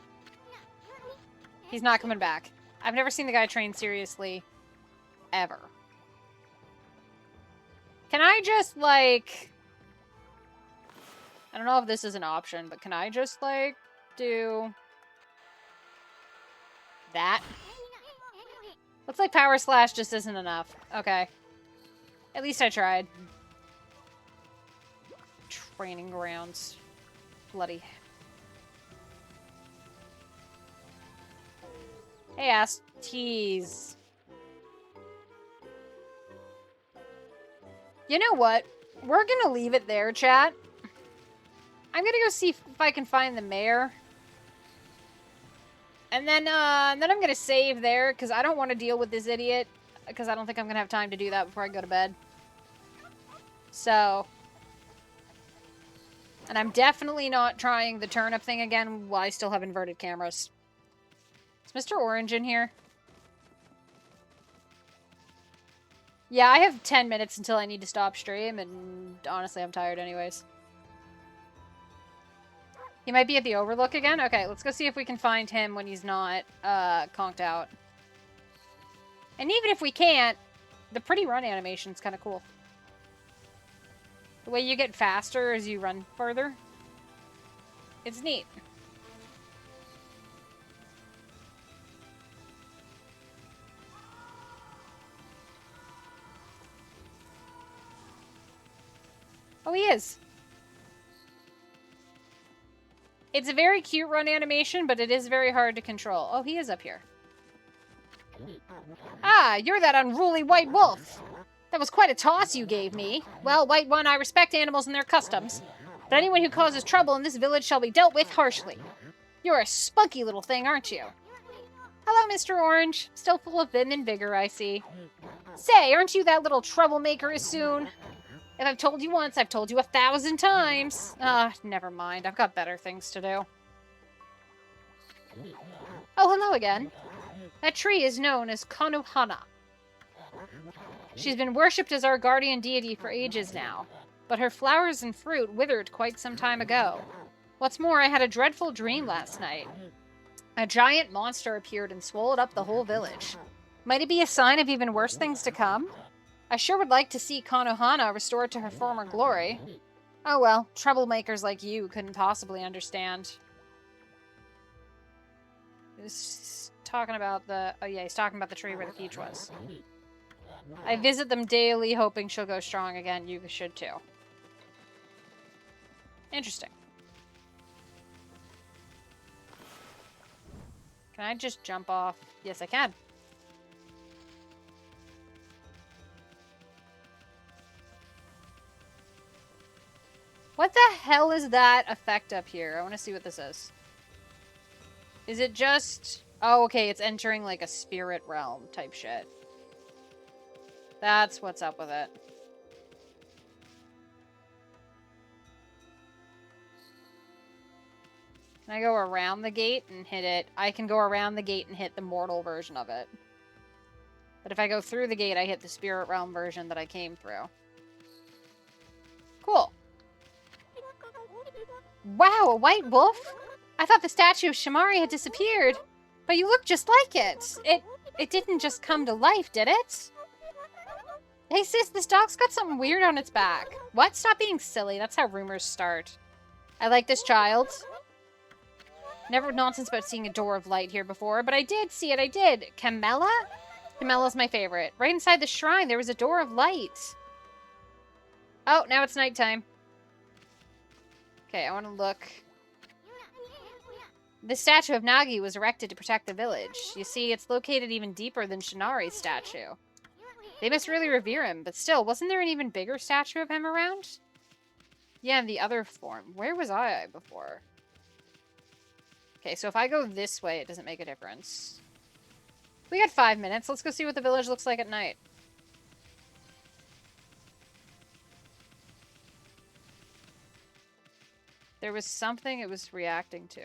He's not coming back. I've never seen the guy train seriously. Ever. Can I just, like... I don't know if this is an option, but can I just, like, do... that? Looks like Power Slash just isn't enough. Okay. At least I tried. Training grounds. Bloody. Hey, ass. Tease. You know what? We're gonna leave it there, chat. I'm gonna go see if I can find the mayor. And then I'm gonna save there, because I don't want to deal with this idiot. Because I don't think I'm gonna have time to do that before I go to bed. So. And I'm definitely not trying the turnip thing again while I still have inverted cameras. Is Mr. Orange in here? Yeah, I have 10 minutes until I need to stop stream, and honestly, I'm tired anyways. He might be at the Overlook again? Okay, let's go see if we can find him when he's not, conked out. And even if we can't, the pretty run animation's kind of cool. The way you get faster as you run further. It's neat. Oh, he is. It's a very cute run animation, but it is very hard to control. Oh, he is up here. Ah, you're that unruly white wolf. That was quite a toss you gave me. Well, White One, I respect animals and their customs, but anyone who causes trouble in this village shall be dealt with harshly. You're a spunky little thing, aren't you? Hello, Mr. Orange. Still full of vim and vigor, I see. Say, aren't you that little troublemaker as soon? If I've told you once, I've told you 1,000 times. Ah, never mind. I've got better things to do. Oh, hello again. That tree is known as Konohana. She's been worshipped as our guardian deity for ages now, but her flowers and fruit withered quite some time ago. What's more, I had a dreadful dream last night. A giant monster appeared and swallowed up the whole village. Might it be a sign of even worse things to come? I sure would like to see Konohana restored to her former glory. Oh well, troublemakers like you couldn't possibly understand. He's talking about the... Oh yeah, he's talking about the tree where the peach was. I visit them daily, hoping she'll go strong again. You should too. Interesting. Can I just jump off? Yes, I can. What the hell is that effect up here? I want to see what this is. Is it just... Oh, okay, it's entering like a spirit realm type shit. That's what's up with it. Can I go around the gate and hit it? I can go around the gate and hit the mortal version of it. But if I go through the gate, I hit the spirit realm version that I came through. Cool. Wow, a white wolf? I thought the statue of Shamari had disappeared, but you look just like it. It didn't just come to life, did it? Hey sis, this dog's got something weird on its back. What? Stop being silly. That's how rumors start. I like this child. Never nonsense about seeing a door of light here before, but I did see it. I did. Camella? Camella's my favorite. Right inside the shrine, there was a door of light. Oh, now it's nighttime. Okay, I want to look. The statue of Nagi was erected to protect the village. You see, it's located even deeper than Shinari's statue. They must really revere him, but still, wasn't there an even bigger statue of him around? Yeah, in the other form. Where was I before? Okay, so if I go this way, it doesn't make a difference. We got 5 minutes. Let's go see what the village looks like at night. There was something it was reacting to.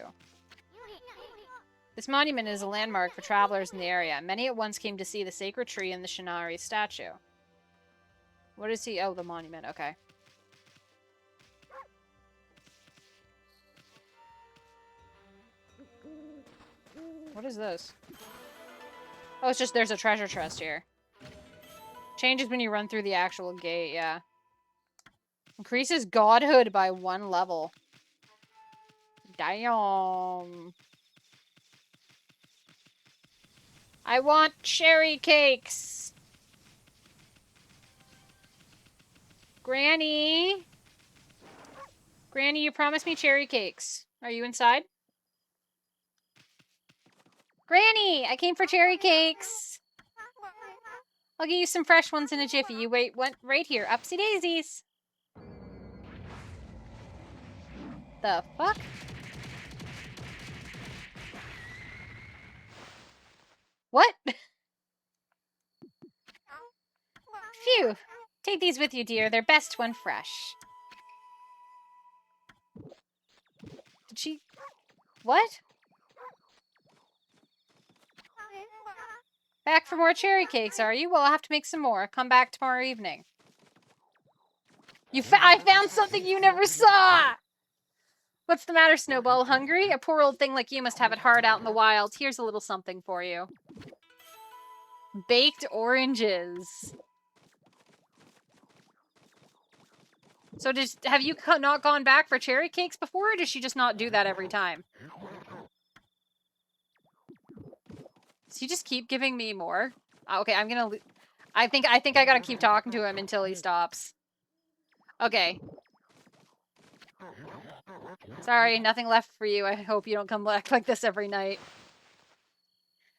This monument is a landmark for travelers in the area. Many at once came to see the sacred tree and the Shinari statue. What is he? Oh, the monument. Okay. What is this? Oh, it's just there's a treasure chest here. Changes when you run through the actual gate, yeah. Increases godhood by 1 level. Damn. I want cherry cakes. Granny. Granny, you promised me cherry cakes. Are you inside? Granny, I came for cherry cakes. I'll get you some fresh ones in a jiffy. You wait right here. Upsy daisies. The fuck? What? Phew. Take these with you, dear. They're best when fresh. Did she... What? Back for more cherry cakes, are you? Well, I'll have to make some more. Come back tomorrow evening. I found something you never saw! What's the matter, Snowball? Hungry? A poor old thing like you must have it hard out in the wild. Here's a little something for you. Baked oranges. So have you not gone back for cherry cakes before, or does she just not do that every time? Does he just keep giving me more? Okay, I'm gonna... I think I gotta keep talking to him until he stops. Okay. Sorry, nothing left for you. I hope you don't come back like this every night.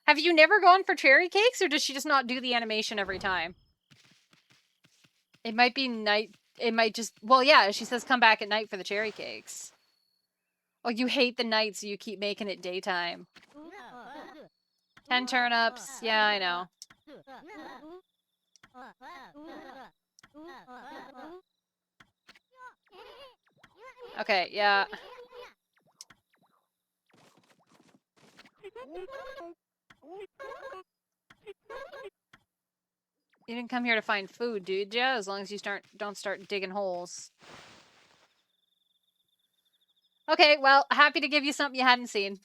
Have you never gone for cherry cakes, or does she just not do the animation every time? It might be night... It might just... Well, yeah, she says come back at night for the cherry cakes. Oh, you hate the night, so you keep making it daytime. 10 turnips. Yeah, I know. Okay, yeah. You didn't come here to find food, did ya? As long as you don't start digging holes. Okay, well, happy to give you something you hadn't seen.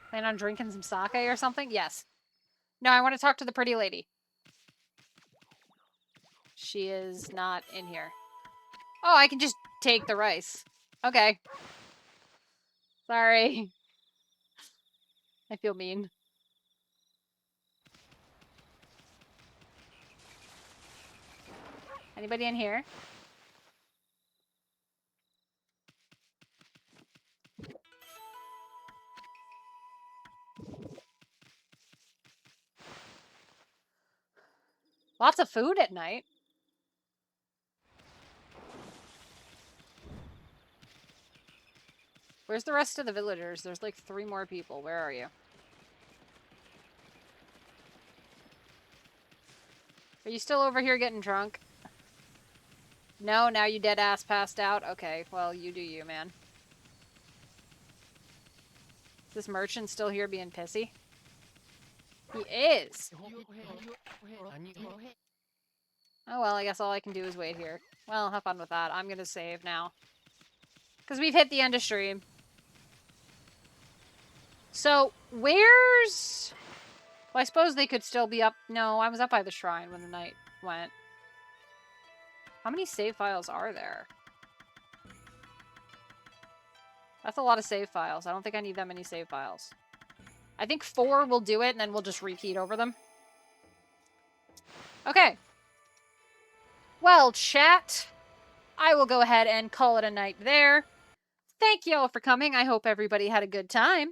Plan on drinking some sake or something? Yes. No, I want to talk to the pretty lady. She is not in here. Oh, I can just take the rice. Okay. Sorry. I feel mean. Anybody in here? Lots of food at night. Where's the rest of the villagers? There's like 3 more people. Where are you? Are you still over here getting drunk? No, now you dead ass passed out? Okay, well, you do you, man. Is this merchant still here being pissy? He is. Oh well, I guess all I can do is wait here. Well, have fun with that. I'm gonna save now. Because we've hit the end of stream. So, where's... Well, I suppose they could still be up... No, I was up by the shrine when the night went. How many save files are there? That's a lot of save files. I don't think I need that many save files. I think 4 will do it, and then we'll just repeat over them. Okay. Well, chat, I will go ahead and call it a night there. Thank you all for coming. I hope everybody had a good time.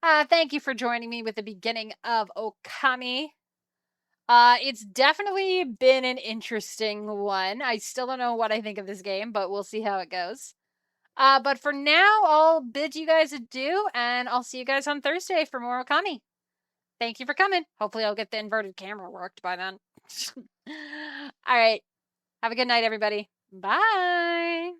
Thank you for joining me with the beginning of Okami. It's definitely been an interesting one. I still don't know what I think of this game, but we'll see how it goes. But for now, I'll bid you guys adieu, and I'll see you guys on Thursday for more Okami. Thank you for coming. Hopefully I'll get the inverted camera worked by then. All right. Have a good night, everybody. Bye.